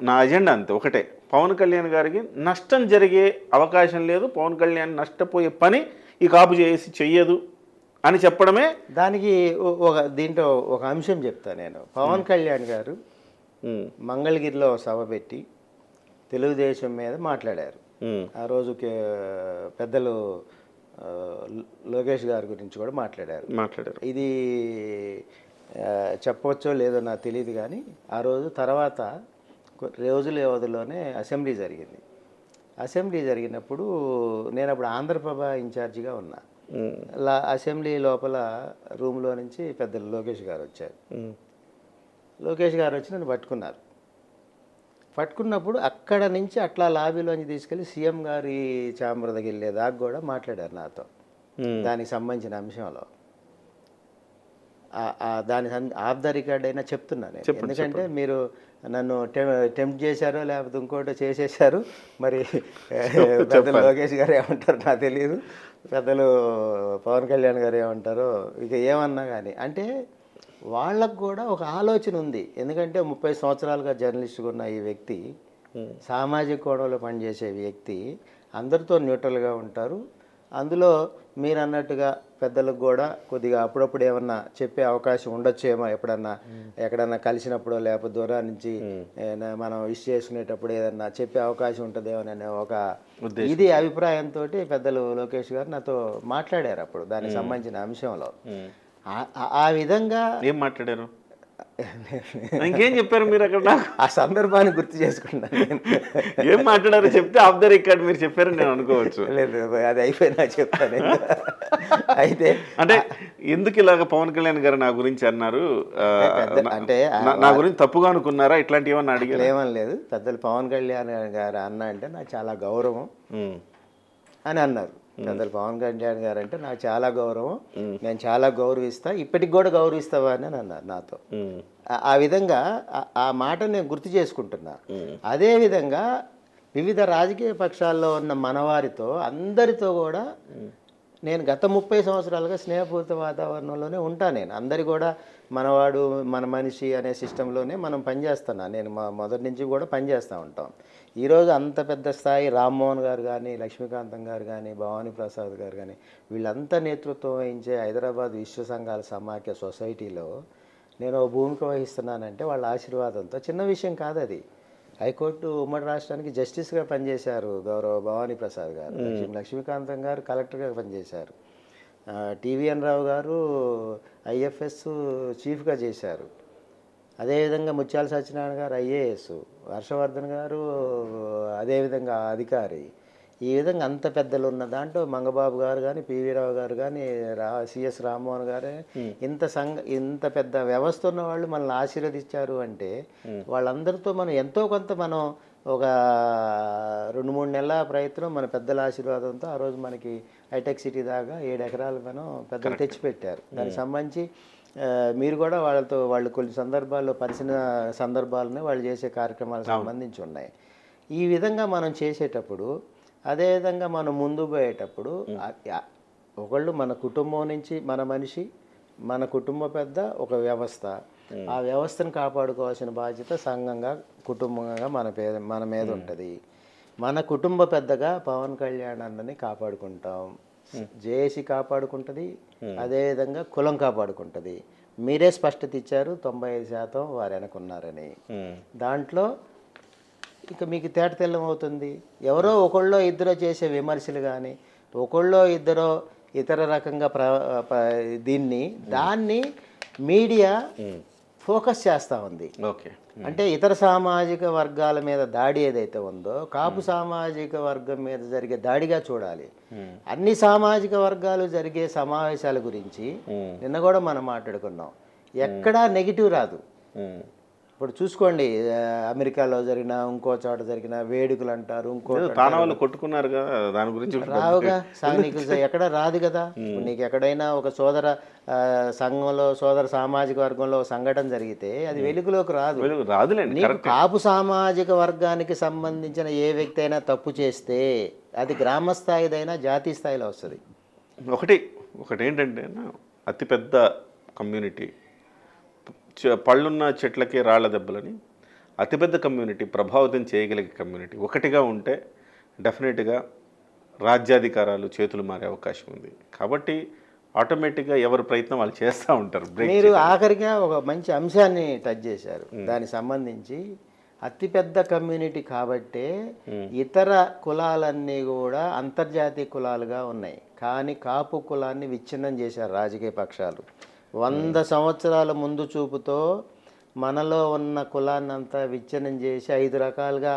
నా అజెండా అంతే ఒకటే. పవన్ కళ్యాణ్ గారికి నష్టం జరిగే అవకాశం లేదు, పవన్ కళ్యాణ్ నష్టపోయే పని ఈ కాపు చేసి చెయ్యదు అని చెప్పడమే. దానికి దీంట్లో ఒక అంశం చెప్తా నేను. పవన్ కళ్యాణ్ గారు మంగళగిరిలో సభ పెట్టి తెలుగుదేశం మీద మాట్లాడారు. ఆ రోజు పెద్దలు లోకేష్ గారి గురించి కూడా మాట్లాడారు. ఇది చెప్పవచ్చో లేదో నాకు తెలియదు, కానీ ఆ రోజు తర్వాత రోజుల వ్యవధిలోనే అసెంబ్లీ జరిగింది. అసెంబ్లీ జరిగినప్పుడు నేను అప్పుడు ఆంధ్రప్రభ ఇన్ఛార్జిగా ఉన్నా. అసెంబ్లీ లోపల రూమ్లో నుంచి పెద్దలు లోకేష్ గారు వచ్చారు. లోకేష్ గారు వచ్చి నన్ను పట్టుకున్నప్పుడు అక్కడ నుంచి అట్లా లాబీలోంచి తీసుకెళ్ళి సీఎం గారి ఛాంబర్ దగ్గర వెళ్ళేదాకా కూడా మాట్లాడారు నాతో దానికి సంబంధించిన అంశంలో. దాని ఆఫ్ ద రికార్డ్ అయినా చెప్తున్నాను, ఎందుకంటే మీరు నన్ను టెంప్ట్ చేశారో లేకపోతే ఇంకోటి చేసేసారు. మరి పెద్దలు లోకేష్ గారు ఏమంటారు నాకు తెలియదు, పెద్దలు పవన్ కళ్యాణ్ గారు ఏమంటారో ఇక ఏమన్నా కానీ. అంటే వాళ్ళకు కూడా ఒక ఆలోచన ఉంది. ఎందుకంటే 30 సంవత్సరాలుగా జర్నలిస్ట్గా ఉన్న ఈ వ్యక్తి, సామాజిక కోణంలో పనిచేసే వ్యక్తి, అందరితో న్యూట్రల్గా ఉంటారు. అందులో మీరు అన్నట్టుగా పెద్దలకు కూడా కొద్దిగా అప్పుడప్పుడు ఏమన్నా చెప్పే అవకాశం ఉండొచ్చేమో, ఎక్కడన్నా కలిసినప్పుడు లేకపోతే దూరం నుంచి మనం విష్ చేసుకునేటప్పుడు ఏదన్నా చెప్పే అవకాశం ఉంటుందేమోననే ఒక ఇది అభిప్రాయంతో పెద్దలు లోకేష్ గారు నాతో మాట్లాడారు అప్పుడు దానికి సంబంధించిన అంశంలో. ఆ విధంగా ఏం మాట్లాడారు, ఇంకేం చెప్పారు మీరు అక్కడ? ఆ సందర్భాన్ని గుర్తు చేసుకున్నాను. ఏం మాట్లాడారు చెప్తే ఆఫ్ ద రికార్డ్ మీరు చెప్పారని నేను అనుకోవచ్చు. లేదు, అది అయిపోయినా చెప్తాను. అయితే అంటే ఎందుకు ఇలాగ పవన్ కళ్యాణ్ గారు నా గురించి అన్నారు, అంటే నా గురించి తప్పుగా అనుకున్నారా, ఇట్లాంటి ఏమన్నా అడిగారు? ఏమని లేదు, పెద్దలు పవన్ కళ్యాణ్ గారు అన్న అంటే నాకు చాలా గౌరవం అని అన్నారు. పెద్దలు పవన్ కళ్యాణ్ గారు అంటే నాకు చాలా గౌరవం, నేను చాలా గౌరవిస్తా, ఇప్పటికి కూడా గౌరవిస్తావా అని అన్నారు నాతో. ఆ విధంగా ఆ మాట నేను గుర్తు చేసుకుంటున్నా. అదేవిధంగా వివిధ రాజకీయ పక్షాల్లో ఉన్న మనవారితో అందరితో కూడా నేను గత 30 సంవత్సరాలుగా స్నేహపూరిత వాతావరణంలోనే ఉంటాను. నేను అందరి కూడా మనవాడు మన మనిషి అనే సిస్టంలోనే మనం పనిచేస్తున్నాను. నేను మొదటి నుంచి కూడా పనిచేస్తూ ఉంటాం. ఈరోజు అంత పెద్ద స్థాయి రామ్మోహన్ గారు కానీ, లక్ష్మీకాంతం గారు కానీ, భవానీ ప్రసాద్ గారు కానీ వీళ్ళంతా నేతృత్వం వహించే హైదరాబాద్ విశ్వ సంఘాల సమాఖ్య సొసైటీలో నేను ఓ భూమిక వహిస్తున్నానంటే వాళ్ళ ఆశీర్వాదంతో. చిన్న విషయం కాదు అది. హైకోర్టు ఉమ్మడి రాష్ట్రానికి జస్టిస్గా పనిచేశారు గౌరవ భవానీ ప్రసాద్ గారు. లక్ష్మీకాంతం గారు కలెక్టర్గా పనిచేశారు. టీవీఎన్ రావు గారు ఐఎఫ్ఎస్ చీఫ్గా చేశారు. అదేవిధంగా ముత్యాల సత్యనారాయణ గారు ఐఏఎస్, హర్షవర్ధన్ గారు అదేవిధంగా అధికారి. ఈ విధంగా అంత పెద్దలు ఉన్న దాంట్లో మంగబాబు గారు కానీ, పివి రావు గారు కానీ, సిఎస్ రామ్మోహన్ గారు, ఇంత పెద్ద వ్యవస్థ ఉన్న వాళ్ళు మనల్ని ఆశీర్వదించారు అంటే వాళ్ళందరితో మనం ఎంతో కొంత మనం ఒక 2-3 నెలల ప్రయత్నం మన పెద్దల ఆశీర్వాదంతో ఆ రోజు మనకి హైటెక్ సిటీ దాకా 7 ఎకరాలు మనం పెద్దలు తెచ్చిపెట్టారు. దానికి సంబంధించి మీరు కూడా వాళ్ళు కొన్ని సందర్భాల్లో పరిచిన సందర్భాలనే వాళ్ళు చేసే కార్యక్రమాలకు సంబంధించి ఉన్నాయి. ఈ విధంగా మనం చేసేటప్పుడు, అదేవిధంగా మనం ముందు పోయేటప్పుడు ఒకళ్ళు మన కుటుంబం నుంచి మన మనిషి, మన కుటుంబ పెద్ద, ఒక వ్యవస్థ, ఆ వ్యవస్థను కాపాడుకోవాల్సిన బాధ్యత సంఘంగా కుటుంబంగా మన మీద ఉంటుంది. మన కుటుంబ పెద్దగా పవన్ కళ్యాణ్ అన్నని కాపాడుకుంటాం, జేఏసీ కాపాడుకుంటుంది, అదేవిధంగా కులం కాపాడుకుంటుంది. మీరే స్పష్టత ఇచ్చారు 95% వారు వెనకున్నారని. దాంట్లో ఇక మీకు తేటతెల్లం అవుతుంది. ఎవరో ఒకళ్ళో ఇద్దరో చేసే విమర్శలు కానీ, ఒకళ్ళో ఇద్దరో ఇతర రకంగా దాన్ని మీడియా ఫోకస్ చేస్తూ ఉంది. ఓకే, అంటే ఇతర సామాజిక వర్గాల మీద దాడి ఏదైతే ఉందో కాపు సామాజిక వర్గం మీద జరిగే దాడిగా చూడాలి. అన్ని సామాజిక వర్గాలు జరిగే సమావేశాల గురించి నిన్న కూడా మనం మాట్లాడుకున్నాం. ఎక్కడా నెగిటివ్ రాదు. ఇప్పుడు చూసుకోండి, అమెరికాలో జరిగిన, ఇంకో చోట జరిగిన వేడుకలు అంటారు, ఇంకో తానవాళ్ళు కొట్టుకున్నారు కదా, దాని గురించి రావుగా సైనికులు ఎక్కడ రాదు కదా. నీకు ఎక్కడైనా ఒక సోదర సంఘంలో, సోదర సామాజిక వర్గంలో సంఘటన జరిగితే అది వెలుగులోకి రాదులేండి. నీకు కాపు సామాజిక వర్గానికి సంబంధించిన ఏ వ్యక్తి అయినా తప్పు చేస్తే అది గ్రామ స్థాయిదైనా జాతీయ స్థాయిలో వస్తుంది. ఒకటి ఏంటంటే అతిపెద్ద కమ్యూనిటీ, పళ్ళున్న చెట్లకి రాళ్ల దెబ్బలని, అతిపెద్ద కమ్యూనిటీ, ప్రభావితం చేయగలిగే కమ్యూనిటీ ఒకటిగా ఉంటే డెఫినెట్గా రాజ్యాధికారాలు చేతులు మారే అవకాశం ఉంది. కాబట్టి ఆటోమేటిక్గా ఎవరి ప్రయత్నం వాళ్ళు చేస్తూ ఉంటారు. మీరు ఆఖరిగా ఒక మంచి అంశాన్ని టచ్ చేశారు. దానికి సంబంధించి అతిపెద్ద కమ్యూనిటీ కాబట్టే ఇతర కులాలన్నీ కూడా అంతర్జాతీయ కులాలుగా ఉన్నాయి. కానీ కాపు కులాన్ని విచ్ఛిన్నం చేశారు రాజకీయ పక్షాలు. 100 సంవత్సరాల ముందు చూపుతో మనలో ఉన్న కులాన్ని అంతా విచ్ఛిన్నం చేసి 5 రకాలుగా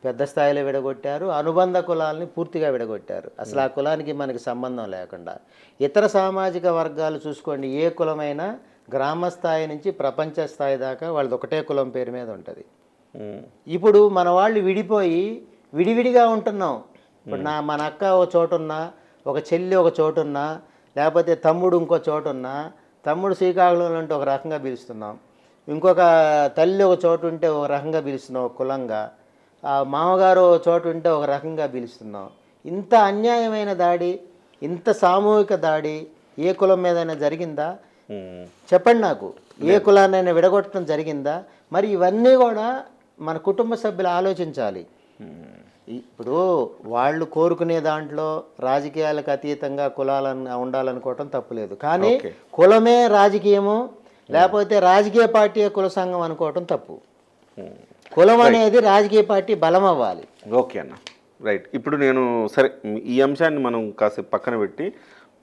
పెద్ద స్థాయిలో విడగొట్టారు. అనుబంధ కులాలని పూర్తిగా విడగొట్టారు. అసలు ఆ కులానికి మనకి సంబంధం లేకుండా. ఇతర సామాజిక వర్గాలు చూసుకోండి, ఏ కులమైనా గ్రామ స్థాయి నుంచి ప్రపంచ స్థాయి దాకా వాళ్ళది ఒకటే కులం పేరు మీద ఉంటుంది. ఇప్పుడు మన వాళ్ళు విడిపోయి విడివిడిగా ఉంటున్నాం. ఇప్పుడు మన అక్క ఒక చోటున్నా, ఒక చెల్లి ఒక చోటున్నా, లేకపోతే తమ్ముడు ఇంకో చోటున్నా, తమ్ముడు శ్రీకాకుళంలో ఉంటే ఒక రకంగా పిలుస్తున్నాం, ఇంకొక తల్లి ఒక చోటు ఉంటే ఒక రకంగా పిలుస్తున్నాం ఒక కులంగా, మామగారు ఒక చోటు ఉంటే ఒక రకంగా పిలుస్తున్నాం. ఇంత అన్యాయమైన దాడి, ఇంత సామూహిక దాడి ఏ కులం మీదైనా జరిగిందా? చెప్పండి నాకు. ఏ కులాన్నైనా విడగొట్టడం జరిగిందా? మరి ఇవన్నీ కూడా మన కుటుంబ సభ్యులు ఆలోచించాలి. ఇప్పుడు వాళ్ళు కోరుకునే దాంట్లో రాజకీయాలకు అతీతంగా కులాలను ఉండాలనుకోవటం తప్పులేదు. కానీ కులమే రాజకీయము, లేకపోతే రాజకీయ పార్టీ కుల సంఘం అనుకోవటం తప్పు. కులం అనేది రాజకీయ పార్టీ బలం అవ్వాలి. ఓకే అన్న, రైట్. ఇప్పుడు నేను సరే ఈ అంశాన్ని మనం కాసేపు పక్కన పెట్టి,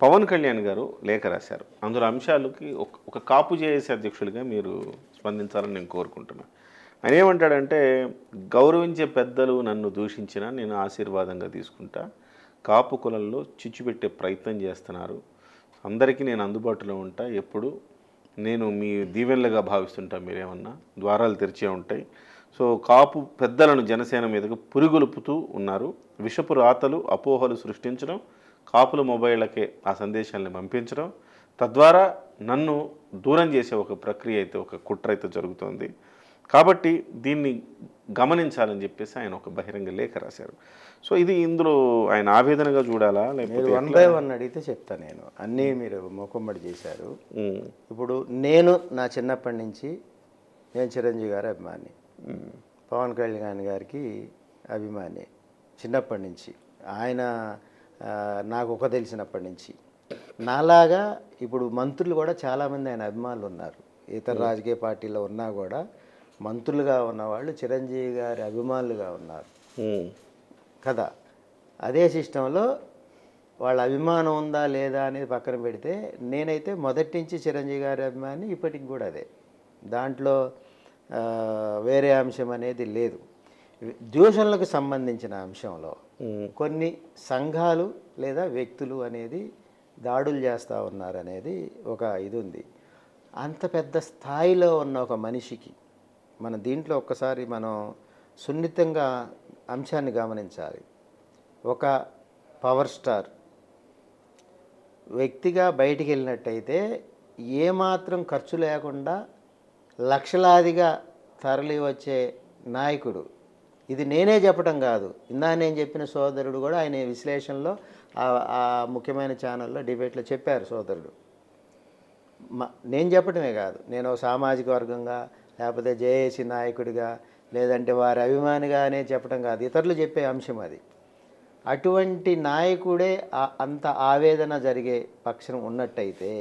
పవన్ కళ్యాణ్ గారు లేఖ రాశారు. అందులో అంశాలకి ఒక కాపు జేఏసీ అధ్యక్షుడిగా మీరు స్పందించాలని నేను కోరుకుంటున్నాను. ఆయన ఏమంటాడంటే, గౌరవించే పెద్దలు నన్ను దూషించినా నేను ఆశీర్వాదంగా తీసుకుంటా, కాపు కులంలో చిచ్చు పెట్టే ప్రయత్నం చేస్తున్నారు, అందరికీ నేను అందుబాటులో ఉంటా, ఎప్పుడు నేను మీ దీవెనలుగా భావిస్తుంటా, మీరేమన్నా ద్వారాలు తెరిచే ఉంటాయి. సో కాపు పెద్దలను జనసేన మీదకు పురిగొలుపుతూ ఉన్నారు, విషపు రాతలు అపోహలు సృష్టించడం కాపుల మొబైళ్ళకే ఆ సందేశాలను పంపించడం, తద్వారా నన్ను దూరం చేసే ఒక ప్రక్రియ అయితే, ఒక కుట్ర అయితే జరుగుతోంది. కాబట్టి దీన్ని గమనించాలని చెప్పేసి ఆయన ఒక బహిరంగ లేఖ రాశారు. సో ఇది ఇందులో ఆయన ఆవేదనగా చూడాలా, మీరు లేకపోతే 1 by 1 అడిగితే చెప్తా నేను. అన్నీ మీరు మూకుమ్మడి చేశారు. ఇప్పుడు నేను నా చిన్నప్పటి నుంచి నేను చిరంజీవి గారి అభిమాని, పవన్ కళ్యాణ్ గారికి అభిమాని చిన్నప్పటి నుంచి. ఆయన నాకు ఒక తెలిసినప్పటి నుంచి. నాలాగా ఇప్పుడు మంత్రులు కూడా చాలామంది ఆయన అభిమానులు ఉన్నారు. ఇతర రాజకీయ పార్టీలో ఉన్నా కూడా మంత్రులుగా ఉన్నవాళ్ళు చిరంజీవి గారి అభిమానులుగా ఉన్నారు కదా. అదే సిస్టంలో వాళ్ళ అభిమానం ఉందా లేదా అనేది పక్కన పెడితే, నేనైతే మొదటి నుంచి చిరంజీవి గారి అభిమాని, ఇప్పటికి కూడా అదే. దాంట్లో వేరే అంశం అనేది లేదు. ట్యూషన్లకు సంబంధించిన అంశంలో కొన్ని సంఘాలు లేదా వ్యక్తులు అనేది దాడులు చేస్తూ ఉన్నారనేది ఒక ఇది ఉంది. అంత పెద్ద స్థాయిలో ఉన్న ఒక మనిషికి మన దీంట్లో ఒక్కసారి మనం సున్నితంగా అంశాన్ని గమనించాలి. ఒక పవర్ స్టార్ వ్యక్తిగా బయటికి వెళ్ళినట్టయితే ఏమాత్రం ఖర్చు లేకుండా లక్షలాదిగా తరలి వచ్చే నాయకుడు. ఇది నేనే చెప్పడం కాదు, నేను చెప్పిన సోదరుడు కూడా ఆయన విశ్లేషణలో ఆ ముఖ్యమైన ఛానల్లో డిబేట్లో చెప్పారు సోదరుడు. నేను చెప్పడమే కాదు, నేను సామాజిక వర్గంగా లేకపోతే జేఏసీ నాయకుడిగా లేదంటే వారి అభిమానిగా అనే చెప్పడం కాదు, ఇతరులు చెప్పే అంశం అది. అటువంటి నాయకుడే అంత ఆవేదన జరిగే పక్షం ఉన్నట్టయితే,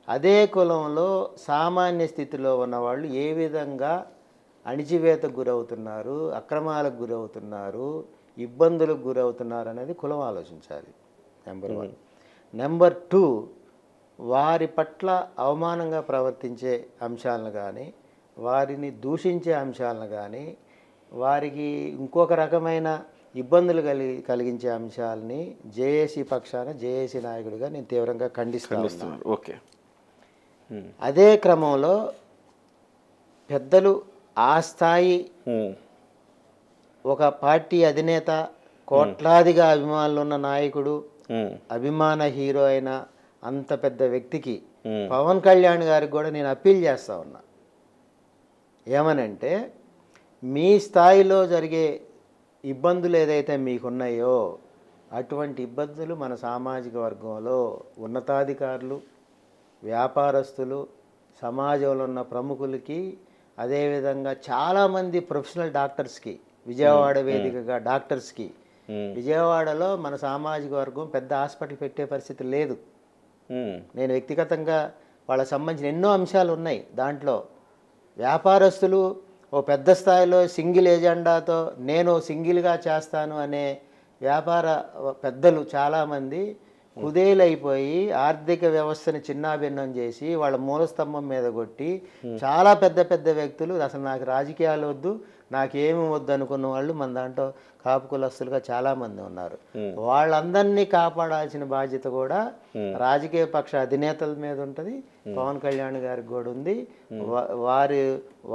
అదే కులంలో సామాన్య స్థితిలో ఉన్నవాళ్ళు ఏ విధంగా అణిచివేతకు గురవుతున్నారు, అక్రమాలకు గురవుతున్నారు, ఇబ్బందులకు గురవుతున్నారు అనేది కులం ఆలోచించాలి. నెంబర్ 1. నెంబర్ 2, వారి పట్ల అవమానంగా ప్రవర్తించే అంశాలను కానీ, వారిని దూషించే అంశాలను కానీ, వారికి ఇంకొక రకమైన ఇబ్బందులు కలిగించే అంశాలని జేఏసీ పక్షాన జేఏసీ నాయకుడిగా నేను తీవ్రంగా ఖండిస్తున్నాను. ఓకే. అదే క్రమంలో పెద్దలు ఆ స్థాయి ఒక పార్టీ అధినేత, కోట్లాదిగా అభిమానులు ఉన్న నాయకుడు, అభిమాన హీరో అయిన అంత పెద్ద వ్యక్తికి పవన్ కళ్యాణ్ గారికి కూడా నేను అప్పీల్ చేస్తా ఉన్నా. ఏమనంటే, మీ స్థాయిలో జరిగే ఇబ్బందులు ఏదైతే మీకున్నాయో అటువంటి ఇబ్బందులు మన సామాజిక వర్గంలో ఉన్నతాధికారులు, వ్యాపారస్తులు, సమాజంలో ఉన్న ప్రముఖులకి, అదేవిధంగా చాలామంది ప్రొఫెషనల్ డాక్టర్స్కి, విజయవాడ వేదికగా డాక్టర్స్కి, విజయవాడలో మన సామాజిక వర్గం పెద్ద హాస్పిటల్ పెట్టే పరిస్థితి లేదు. నేను వ్యక్తిగతంగా వాళ్ళకి సంబంధించిన ఎన్నో అంశాలు ఉన్నాయి. దాంట్లో వ్యాపారస్తులు ఓ పెద్ద స్థాయిలో సింగిల్ ఎజెండాతో నేను సింగిల్గా చేస్తాను అనే వ్యాపార పెద్దలు చాలామంది కుదేలైపోయి ఆర్థిక వ్యవస్థని చిన్నాభిన్నం చేసి వాళ్ళ మూలస్తంభం మీద కొట్టి చాలా పెద్ద పెద్ద వ్యక్తులు అసలు నాకు రాజకీయాలు వద్దు, నాకేమి వద్దు అనుకున్న వాళ్ళు మన దాంట్లో కాపు కులస్తులుగా చాలామంది ఉన్నారు. వాళ్ళందరినీ కాపాడాల్సిన బాధ్యత కూడా రాజకీయ పక్ష అధినేతల మీద ఉంటుంది, పవన్ కళ్యాణ్ గారికి కూడా ఉంది.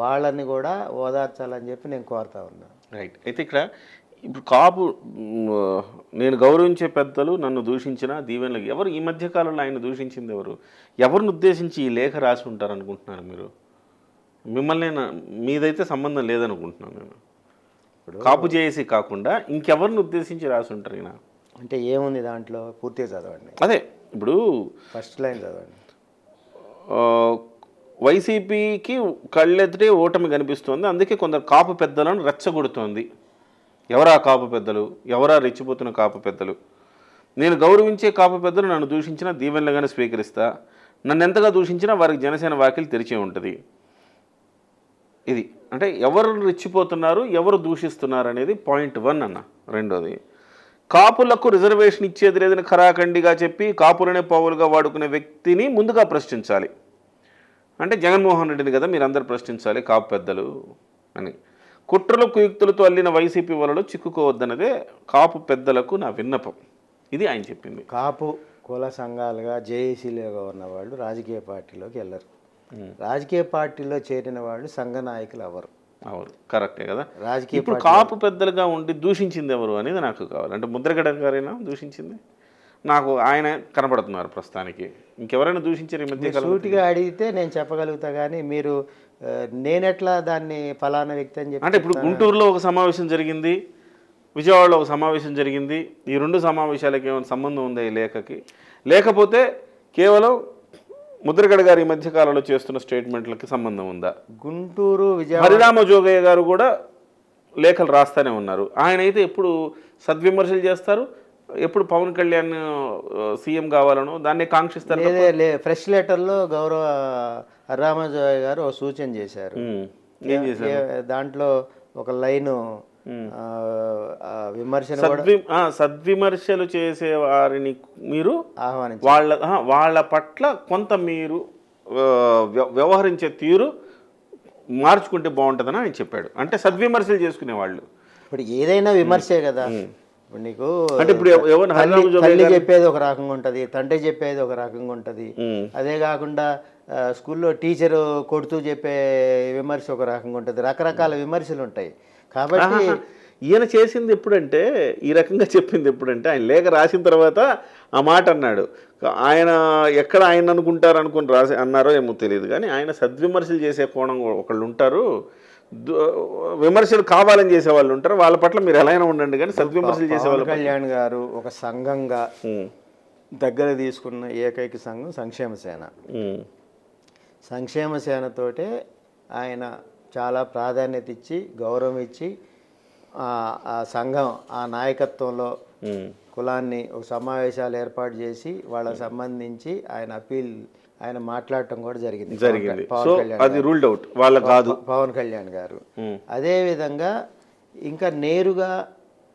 వాళ్ళని కూడా ఓదార్చాలని చెప్పి నేను కోరుతా ఉన్నాను. రైట్. అయితే ఇక్కడ ఇప్పుడు కాపు నేను గౌరవించే పెద్దలు నన్ను దూషించిన దీవెనలకు ఎవరు ఈ మధ్యకాలంలో ఆయన దూషించింది ఎవరిని ఉద్దేశించి ఈ లేఖ రాసి ఉంటారు అనుకుంటున్నారు మీరు? మిమ్మల్ని మీదైతే సంబంధం లేదనుకుంటున్నాను నేను. కాపు చేసి కాకుండా ఇంకెవరిని ఉద్దేశించి రాసి ఉంటారు ఈయన? అంటే ఏముంది దాంట్లో, పూర్తిగా చదవండి. అదే ఇప్పుడు ఫస్ట్ లైన్ చదవండి. వైసీపీకి కళ్ళెత్తే ఓటమి కనిపిస్తోంది, అందుకే కొందరు కాపు పెద్దలను రెచ్చగొడుతోంది. ఎవరా కాపు పెద్దలు? ఎవరా రెచ్చిపోతున్న కాపు పెద్దలు? నేను గౌరవించే కాపు పెద్దలు నన్ను దూషించినా దీవెనలుగానే స్వీకరిస్తా, నన్ను ఎంతగా దూషించినా వారికి జనసేన వాకిలి తెరిచే ఉంటుంది. ఇది అంటే ఎవరు రెచ్చిపోతున్నారు, ఎవరు దూషిస్తున్నారు అనేది పాయింట్ 1 అన్న. రెండోది, కాపులకు రిజర్వేషన్ ఇచ్చేది లేదని ఖరాఖండిగా చెప్పి కాపులనే పావులుగా వాడుకునే వ్యక్తిని ముందుగా ప్రశ్నించాలి. అంటే జగన్మోహన్ రెడ్డిని కదా మీరందరూ ప్రశ్నించాలి కాపు పెద్దలు అని. కుట్రలు కుయుక్తులతో అల్లిన వైసీపీ వలలో చిక్కుకోవద్దన్నదే కాపు పెద్దలకు నా విన్నపం. ఇది ఆయన చెప్పింది. కాపు కుల సంఘాలుగా జేఏసీలుగా ఉన్న వాళ్ళు రాజకీయ పార్టీలోకి వెళ్ళరు. రాజకీయ పార్టీలో చేరిన వాళ్ళు సంఘ నాయకులు ఎవరు? అవును, కరెక్టే కదా. రాజకీయ ఇప్పుడు కాపు పెద్దలుగా ఉండి దూషించింది ఎవరు అనేది నాకు కావాలి. అంటే ముద్రగడ గారైనా దూషించింది? నాకు ఆయన కనబడుతున్నారు ప్రస్తుతానికి. ఇంకెవరైనా దూషించారు ఈ మధ్య కాలంలో? సూటిగా అడిగితే నేను చెప్పగలుగుతా, కానీ మీరు నేనెట్లా దాన్ని ఫలానా వ్యక్తి అని అంటే ఇప్పుడు గుంటూరులో ఒక సమావేశం జరిగింది, విజయవాడలో ఒక సమావేశం జరిగింది. ఈ రెండు సమావేశాలకి ఏమైనా సంబంధం ఉందా ఈ లేఖకి? లేకపోతే కేవలం ముద్రగడ గారు ఈ మధ్య కాలంలో చేస్తున్న స్టేట్మెంట్లకి సంబంధం ఉందా? గుంటూరు విజయవాడ హరిరామ జోగయ్య గారు కూడా లేఖలు రాస్తూనే ఉన్నారు. ఆయన అయితే ఎప్పుడు సద్విమర్శలు చేస్తారు, ఎప్పుడు పవన్ కళ్యాణ్ సీఎం కావాలనో దాన్ని కాంక్షిస్తారు. ఫ్రెష్ లెటర్లో గౌరవ రామజోయ్ గారు ఒక సూచన చేశారు. ఏం చేశారు దాంట్లో ఒక లైను విమర్శన సద్విమర్శలు చేసే వారిని మీరు ఆహ్వానించారు. వాళ్ళ పట్ల కొంత మీరు వ్యవహరించే తీరు మార్చుకుంటే బాగుంటుందని ఆయన చెప్పాడు. అంటే సద్విమర్శలు చేసుకునే వాళ్ళు. ఇప్పుడు ఏదైనా విమర్శే కదా. ఇప్పుడు నీకు అంటే ఇప్పుడు తల్లి చెప్పేది ఒక రకంగా ఉంటుంది, తండ్రి చెప్పేది ఒక రకంగా ఉంటుంది. అదే కాకుండా స్కూల్లో టీచరు కొడుతూ చెప్పే విమర్శ ఒక రకంగా ఉంటుంది. రకరకాల విమర్శలు ఉంటాయి. కాబట్టి ఈయన చేసింది ఎప్పుడంటే, ఈ రకంగా చెప్పింది ఎప్పుడంటే, ఆయన లేఖ రాసిన తర్వాత ఆ మాట అన్నాడు. ఆయన ఎక్కడ ఆయన అనుకుంటారు అనుకుని అన్నారో ఏమో తెలియదు, కానీ ఆయన సద్విమర్శలు చేసే కోణం ఒకళ్ళు ఉంటారు, విమర్శలు కావాలని చేసే వాళ్ళు ఉంటారు. వాళ్ళ పట్ల మీరు ఎలా అయినా ఉండండి, కానీ సద్విమర్శలు చేసే వాళ్ళు. కళ్యాణ్ గారు ఒక సంఘంగా దగ్గర తీసుకున్న ఏకైక సంఘం సంక్షేమ సేన. సంక్షేమ సేనతోటే ఆయన చాలా ప్రాధాన్యత ఇచ్చి గౌరవం ఇచ్చి ఆ సంఘం ఆ నాయకత్వంలో కులాన్ని ఒక సమావేశాలు ఏర్పాటు చేసి వాళ్ళకి సంబంధించి ఆయన మాట్లాడటం కూడా జరిగింది. పవన్ కళ్యాణ్ గారు అదేవిధంగా ఇంకా నేరుగా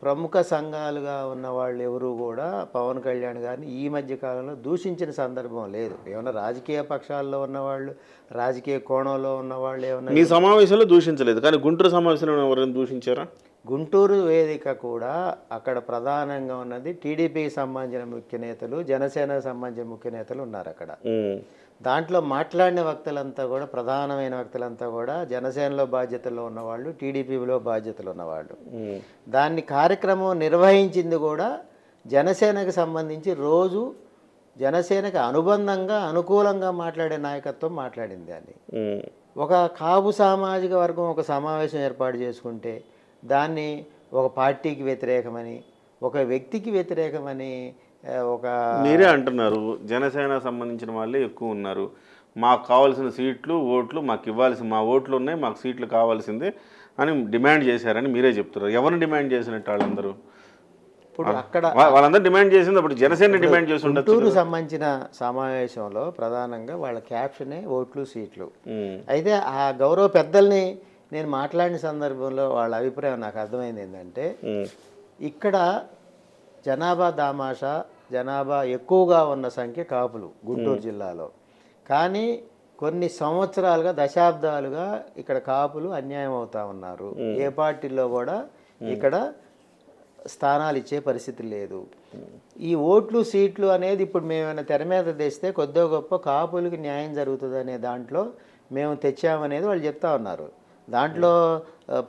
ప్రముఖ సంఘాలుగా ఉన్న వాళ్ళు ఎవరు కూడా పవన్ కళ్యాణ్ గారిని ఈ మధ్య కాలంలో దూషించిన సందర్భం లేదు. ఏమన్నా రాజకీయ పక్షాల్లో ఉన్నవాళ్ళు, రాజకీయ కోణంలో ఉన్నవాళ్ళు ఏమన్నా మీ సమావేశంలో దూషించలేదు, కానీ గుంటూరు సమావేశంలో ఎవరైనా దూషించారా? గుంటూరు వేదిక కూడా అక్కడ ప్రధానంగా ఉన్నది టీడీపీకి సంబంధించిన ముఖ్య నేతలు, జనసేనకు సంబంధించిన ముఖ్య నేతలు ఉన్నారు అక్కడ. దాంట్లో మాట్లాడిన వ్యక్తులంతా కూడా, ప్రధానమైన వ్యక్తులంతా కూడా జనసేనలో బాధ్యతలు ఉన్నవాళ్ళు, టీడీపీలో బాధ్యతలు ఉన్నవాళ్ళు. దాన్ని కార్యక్రమం నిర్వహించింది కూడా జనసేనకు సంబంధించి రోజు జనసేనకు అనుబంధంగా అనుకూలంగా మాట్లాడే నాయకత్వం మాట్లాడింది. అని ఒక కాపు సామాజిక వర్గం ఒక సమావేశం ఏర్పాటు చేసుకుంటే దాన్ని ఒక పార్టీకి వ్యతిరేకమని, ఒక వ్యక్తికి వ్యతిరేకమని మీరే అంటున్నారు. జనసేన సంబంధించిన వాళ్ళే ఎక్కువ ఉన్నారు, మాకు కావాల్సిన సీట్లు ఓట్లు మాకు ఇవ్వాల్సిన, మా ఓట్లు ఉన్నాయి మాకు సీట్లు కావాల్సిందే అని డిమాండ్ చేశారని మీరే చెప్తున్నారు. ఎవరిని డిమాండ్ చేసినట్టు వాళ్ళందరూ? ఇప్పుడు అక్కడ వాళ్ళందరూ డిమాండ్ చేసింది అప్పుడు జనసేన డిమాండ్ చేసి ఉండొచ్చు. గుంటూరు సంబంధించిన సమావేశంలో ప్రధానంగా వాళ్ళ క్యాప్షనే ఓట్లు సీట్లు. అయితే ఆ గౌరవ పెద్దల్ని నేను మాట్లాడిన సందర్భంలో వాళ్ళ అభిప్రాయం నాకు అర్థమైంది ఏంటంటే, ఇక్కడ జనాభా దామాషా, జనాభా ఎక్కువగా ఉన్న సంఖ్య కాపులు గుంటూరు జిల్లాలో. కానీ కొన్ని సంవత్సరాలుగా, దశాబ్దాలుగా ఇక్కడ కాపులు అన్యాయం అవుతా ఉన్నారు. ఏ పార్టీల్లో కూడా ఇక్కడ స్థానాలు ఇచ్చే పరిస్థితి లేదు. ఈ ఓట్లు సీట్లు అనేది ఇప్పుడు మేమైనా తెర మీద తెస్తే కొద్దిగా గొప్ప కాపులకి న్యాయం జరుగుతుంది అనే దాంట్లో మేము తెచ్చామనేది వాళ్ళు చెప్తా ఉన్నారు. దాంట్లో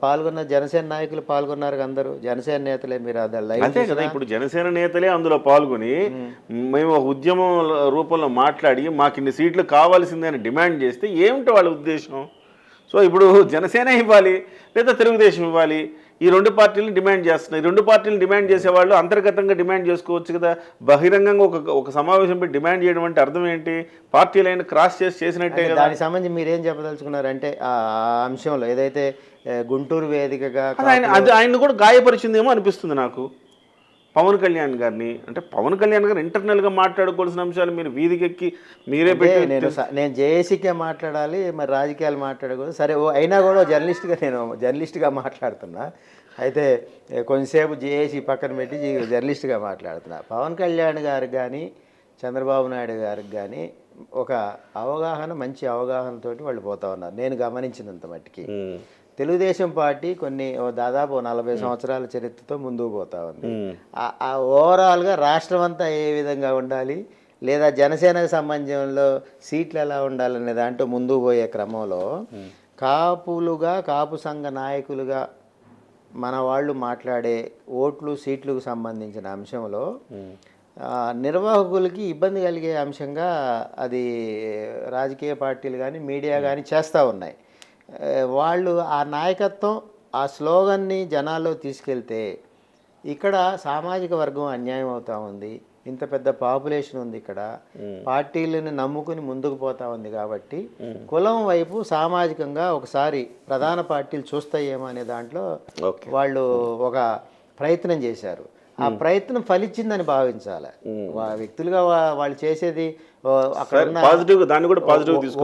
పాల్గొన్న జనసేన నాయకులు పాల్గొన్నారు, అందరూ జనసేన నేతలే. మీరు అంతే కదా, ఇప్పుడు జనసేన నేతలే అందులో పాల్గొని మేము ఒక ఉద్యమం రూపంలో మాట్లాడి మాకు ఇన్ని సీట్లు కావాల్సిందే అని డిమాండ్ చేస్తే ఏమిటి వాళ్ళ ఉద్దేశం? సో ఇప్పుడు జనసేన ఇవ్వాలి లేదా తెలుగుదేశం ఇవ్వాలి, ఈ రెండు పార్టీలను డిమాండ్ చేస్తున్నాయి. ఈ రెండు పార్టీలను డిమాండ్ చేసేవాళ్ళు అంతర్గతంగా డిమాండ్ చేసుకోవచ్చు కదా. బహిరంగంగా ఒక సమావేశం పెట్టి డిమాండ్ చేయడం అంటే అర్థం ఏంటి? పార్టీలైన క్రాస్ చేసినట్టే కదా. దానికి సంబంధించి మీరేం చెప్పదలుచుకున్నారంటే ఆ అంశంలో ఏదైతే గుంటూరు వేదికగా ఆయన కూడా గాయపరిచిందేమో అనిపిస్తుంది నాకు పవన్ కళ్యాణ్ గారిని. అంటే పవన్ కళ్యాణ్ గారు ఇంటర్నల్గా మాట్లాడుకోవాల్సిన అంశాలు మీరు వీధికెక్కి మీరే పెట్టి, నేను జేఏసీకే మాట్లాడాలి, మరి రాజకీయాలు మాట్లాడకూడదు. సరే అయినా కూడా జర్నలిస్ట్గా మాట్లాడుతున్నా. అయితే కొంతసేపు జేఏసీ పక్కన పెట్టి జర్నలిస్ట్గా మాట్లాడుతున్నా. పవన్ కళ్యాణ్ గారికి కానీ చంద్రబాబు నాయుడు గారికి కానీ ఒక అవగాహన, మంచి అవగాహనతోటి వాళ్ళు పోతా ఉన్నారు నేను గమనించినంత మట్టికి. తెలుగుదేశం పార్టీ దాదాపు 40 సంవత్సరాల చరిత్రతో ముందుకు పోతా ఉంది. ఓవరాల్గా రాష్ట్రం అంతా ఏ విధంగా ఉండాలి, లేదా జనసేనకు సంబంధంలో సీట్లు ఎలా ఉండాలనే దాంట్లో ముందుకు పోయే క్రమంలో కాపులుగా, కాపు సంఘ నాయకులుగా మన వాళ్ళు మాట్లాడే ఓట్లు సీట్లకు సంబంధించిన అంశంలో నిర్వాహకులకి ఇబ్బంది కలిగే అంశంగా అది రాజకీయ పార్టీలు కానీ మీడియా కానీ చేస్తూ ఉన్నాయి. వాళ్ళు ఆ నాయకత్వం ఆ స్లోగన్ని జనాల్లో తీసుకెళ్తే ఇక్కడ సామాజిక వర్గం అన్యాయం అవుతా ఉంది. ఇంత పెద్ద పాపులేషన్ ఉంది ఇక్కడ, పార్టీలను నమ్ముకుని ముందుకు పోతా ఉంది. కాబట్టి కులం వైపు సామాజికంగా ఒకసారి ప్రధాన పార్టీలు చూస్తాయేమో అనే దాంట్లో వాళ్ళు ఒక ప్రయత్నం చేశారు. ఆ ప్రయత్నం ఫలించిందని భావించాలి. వ్యక్తులుగా వాళ్ళు చేసేది అక్కడ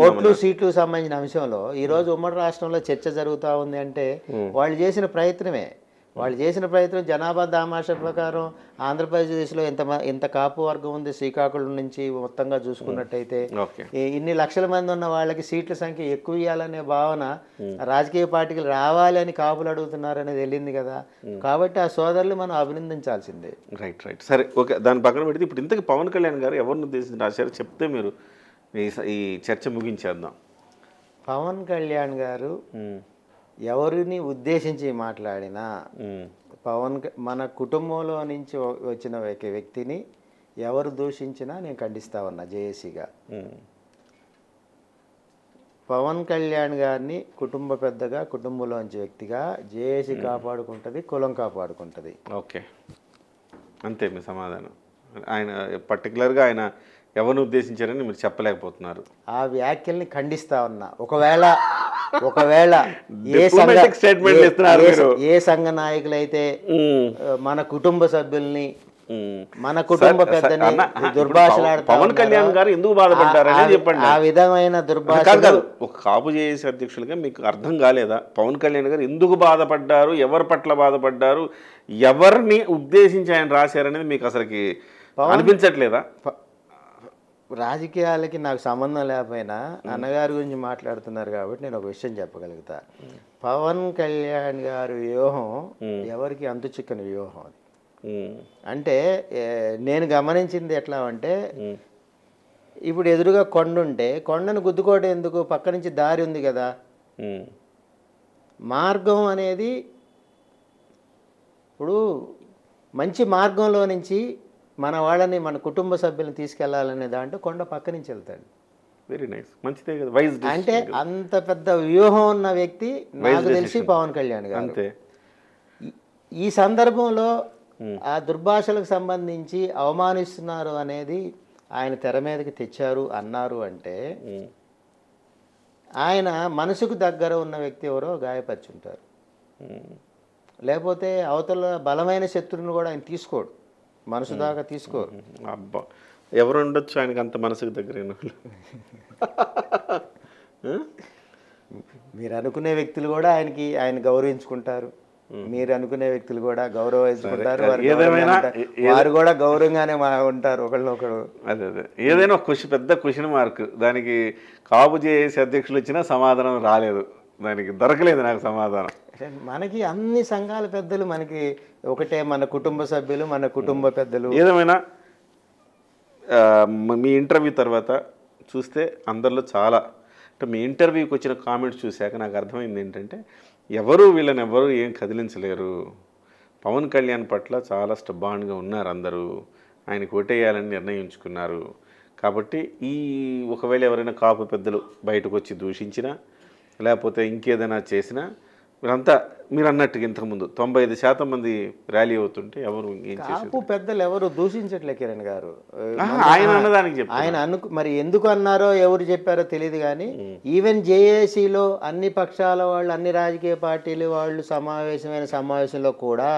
ఓట్లు సీట్లు సంబంధించిన అంశంలో ఈరోజు ఉమ్మడి రాష్ట్రంలో చర్చ జరుగుతూ ఉంది అంటే వాళ్ళు చేసిన ప్రయత్నమే. వాళ్ళు చేసిన ప్రయత్నం జనాభా దామాషా ప్రకారం ఆంధ్రప్రదేశ్లో ఇంత కాపు వర్గం ఉంది. శ్రీకాకుళం నుంచి మొత్తంగా చూసుకున్నట్టయితే ఇన్ని లక్షల మంది ఉన్న వాళ్ళకి సీట్ల సంఖ్య ఎక్కువ ఇవ్వాలనే భావన రాజకీయ పార్టీలు రావాలి అని కాపులు అడుగుతున్నారనేది వెళ్ళింది కదా. కాబట్టి ఆ సోదరులు మనం అభినందించాల్సిందే. రైట్ సరే, ఓకే, దాని పక్కన పెడితే ఇప్పుడు ఇంతకీ పవన్ కళ్యాణ్ గారు ఎవరిని ఉద్దేశించి రాశారు చెప్తే మీరు ఈ చర్చ ముగించేద్దాం. పవన్ కళ్యాణ్ గారు ఎవరిని ఉద్దేశించి మాట్లాడినా మన కుటుంబంలో నుంచి వచ్చిన వ్యక్తిని ఎవరు దూషించినా నేను ఖండిస్తా ఉన్నా జేఏసీగా. పవన్ కళ్యాణ్ గారిని కుటుంబ పెద్దగా, కుటుంబంలోంచి వ్యక్తిగా జేఏసీ కాపాడుకుంటుంది, కులం కాపాడుకుంటుంది. ఓకే, అంతే మీ సమాధానం. ఆయన పర్టికులర్గా ఆయన ఎవరిని ఉద్దేశించారని మీరు చెప్పలేకపోతున్నారు. ఆ వ్యాఖ్యల్ని ఖండిస్తా ఉన్నా. ఒకవేళ ఏ సంఘ నాయకులైతే మన కుటుంబ సభ్యుల్ని, మన కుటుంబ పెద్దని దుర్భాషలాడతారు, పవన్ కళ్యాణ్ గారు ఎందుకు బాధపడ్డారని చెప్పండి. ఆ విధమైన దుర్భాష కాదు, ఒక కాపు జేఏసీ అధ్యక్షులుగా మీకు అర్థం కాలేదా పవన్ కళ్యాణ్ గారు ఎందుకు బాధపడ్డారు, ఎవరి పట్ల బాధపడ్డారు, ఎవరిని ఉద్దేశించి ఆయన రాశారనేది మీకు అసలుకి అనిపించట్లేదా? రాజకీయాలకి నాకు సంబంధం లేకపోయినా అన్నగారి గురించి మాట్లాడుతున్నారు కాబట్టి నేను ఒక విషయం చెప్పగలుగుతా. పవన్ కళ్యాణ్ గారి వ్యూహం ఎవరికి అంతు చిక్కని వ్యూహం అది. అంటే నేను గమనించింది ఎట్లా అంటే, ఇప్పుడు ఎదురుగా కొండ ఉంటే కొండను గుద్దుకోవడం ఎందుకు, పక్క నుంచి దారి ఉంది కదా. మార్గం అనేది ఇప్పుడు మంచి మార్గంలో నుంచి మన వాళ్ళని, మన కుటుంబ సభ్యులను తీసుకెళ్లాలనే దాంట్లో కొండ పక్క నుంచి వెళ్తాడు. వెరీ నైస్, మంచిదే కదా. వైజ్ అంటే అంత పెద్ద వ్యూహం ఉన్న వ్యక్తి నాకు తెలిసి పవన్ కళ్యాణ్ గారు. ఈ సందర్భంలో ఆ దుర్భాషలకు సంబంధించి అవమానిస్తున్నారు అనేది ఆయన తెర మీదకి తెచ్చారు అన్నారు అంటే ఆయన మనసుకు దగ్గర ఉన్న వ్యక్తి ఎవరో గాయపరుచుంటారు. లేకపోతే అవతల బలమైన శత్రువుని కూడా ఆయన తీసుకోడు, మనసు దాకా తీసుకోరు. అబ్బా, ఎవరు ఉండొచ్చు ఆయనకి అంత మనసుకు దగ్గరైన వాళ్ళు? మీరు అనుకునే వ్యక్తులు కూడా ఆయన గౌరవించుకుంటారు, మీరు అనుకునే వ్యక్తులు కూడా గౌరవించుకుంటారు, వారు కూడా గౌరవంగానే ఉంటారు ఒకళ్ళొకడు. అదే ఏదైనా పెద్ద క్వశ్చన్ మార్క్. దానికి కాపు జేఏసీ అధ్యక్షులు వచ్చినా సమాధానం రాలేదు, దానికి దొరకలేదు నాకు సమాధానం. మనకి అన్ని సంఘాల పెద్దలు మనకి ఒకటే, మన కుటుంబ సభ్యులు, మన కుటుంబ పెద్దలు. ఏదేమైనా మీ ఇంటర్వ్యూ తర్వాత చూస్తే అందరిలో చాలా, అంటే మీ ఇంటర్వ్యూకి వచ్చిన కామెంట్స్ చూశాక నాకు అర్థమైంది ఏంటంటే, వీళ్ళని ఎవరు ఏం కదిలించలేరు, పవన్ కళ్యాణ్ పట్ల చాలా స్టబ్బాన్గా ఉన్నారు అందరూ, ఆయనకు ఓటేయాలని నిర్ణయించుకున్నారు. కాబట్టి ఒకవేళ ఎవరైనా కాపు పెద్దలు బయటకు వచ్చి దూషించినా లేకపోతే ఇంకేదైనా చేసినా మీరు అన్నట్టుగా ఇంతకుముందు 95% మంది ర్యాలీ అవుతుంటే ఎవరు ఏం చేశారు? పెద్దలు ఎవరు దూషించట్లే కిరణ్ గారు. ఆయన అన్నదానికి ఆయన మరి ఎందుకు అన్నారో ఎవరు చెప్పారో తెలియదు కానీ ఈవెన్ జేఏసీలో అన్ని పక్షాల వాళ్ళు, అన్ని రాజకీయ పార్టీలు వాళ్ళు సమావేశంలో కూడా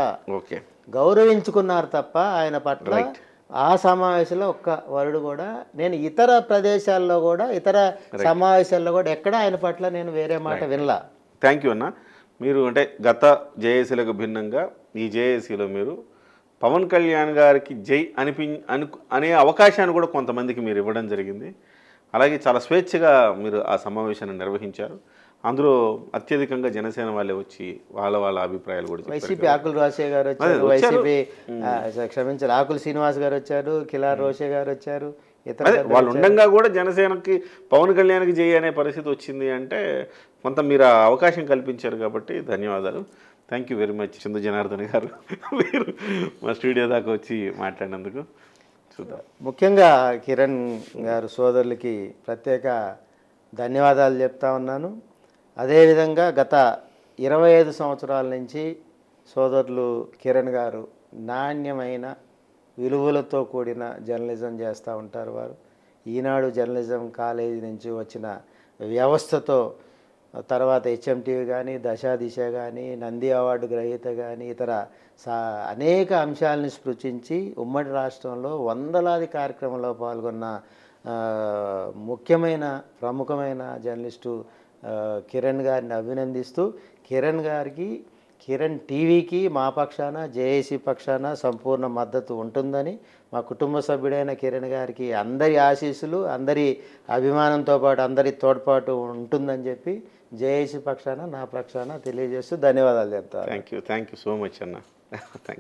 గౌరవించుకున్నారు తప్ప ఆయన పట్ల ఆ సమావేశంలో ఒక్క వరుడు కూడా, నేను ఇతర ప్రదేశాల్లో కూడా, ఇతర సమావేశాల్లో కూడా ఎక్కడ ఆయన పట్ల నేను వేరే మాట వినలా. థ్యాంక్ యూ అన్న. మీరు అంటే గత జేఏసీలకు భిన్నంగా ఈ జేఏసీలో మీరు పవన్ కళ్యాణ్ గారికి జై అనే అవకాశాన్ని కూడా కొంతమందికి మీరు ఇవ్వడం జరిగింది. అలాగే చాలా స్వేచ్ఛగా మీరు ఆ సమావేశాన్ని నిర్వహించారు. అందులో అత్యధికంగా జనసేన వాళ్ళే వచ్చి వాళ్ళ అభిప్రాయాలు కూడా చెప్పారు. వైసీపీ ఆకుల రోషే గారు వచ్చారు, వైసీపీ క్షమించారు ఆకుల శ్రీనివాస్ గారు వచ్చారు, కిలార్ రోషే గారు వచ్చారు. వాళ్ళు ఉండగా కూడా జనసేనకి పవన్ కళ్యాణ్కి జై అనే పరిస్థితి వచ్చింది అంటే కొంత మీరు ఆ అవకాశం కల్పించారు కాబట్టి ధన్యవాదాలు. Thank you very much Chandu Janardhan గారు, మీరు మా స్టూడియో దాకా వచ్చి మాట్లాడినందుకు. చూద్దాం. ముఖ్యంగా కిరణ్ గారు సోదరులకి ప్రత్యేక ధన్యవాదాలు చెప్తా ఉన్నాను. అదేవిధంగా గత 25 సంవత్సరాల నుంచి సోదరులు కిరణ్ గారు నాణ్యమైన విలువలతో కూడిన జర్నలిజం చేస్తూ ఉంటారు. వారు ఈనాడు జర్నలిజం కాలేజీ నుంచి వచ్చిన వ్యవస్థతో, తర్వాత హెచ్ఎంటీవీ కానీ, దశ కానీ, నంది అవార్డు గ్రహీత కానీ, ఇతర అనేక అంశాలను స్పృశించి ఉమ్మడి రాష్ట్రంలో వందలాది కార్యక్రమంలో పాల్గొన్న ముఖ్యమైన ప్రముఖమైన జర్నలిస్టు కిరణ్ గారిని అభినందిస్తూ, కిరణ్ టీవీకి మా పక్షాన, జేఏసీ పక్షాన సంపూర్ణ మద్దతు ఉంటుందని, మా కుటుంబ సభ్యుడైన కిరణ్ గారికి అందరి ఆశీస్సులు, అందరి అభిమానంతో పాటు అందరి తోడ్పాటు ఉంటుందని చెప్పి జేఏసీ పక్షాన, నా పక్షాన తెలియజేస్తూ ధన్యవాదాలు చెప్తాను. థ్యాంక్ యూ సో మచ్ అన్న. Thank you.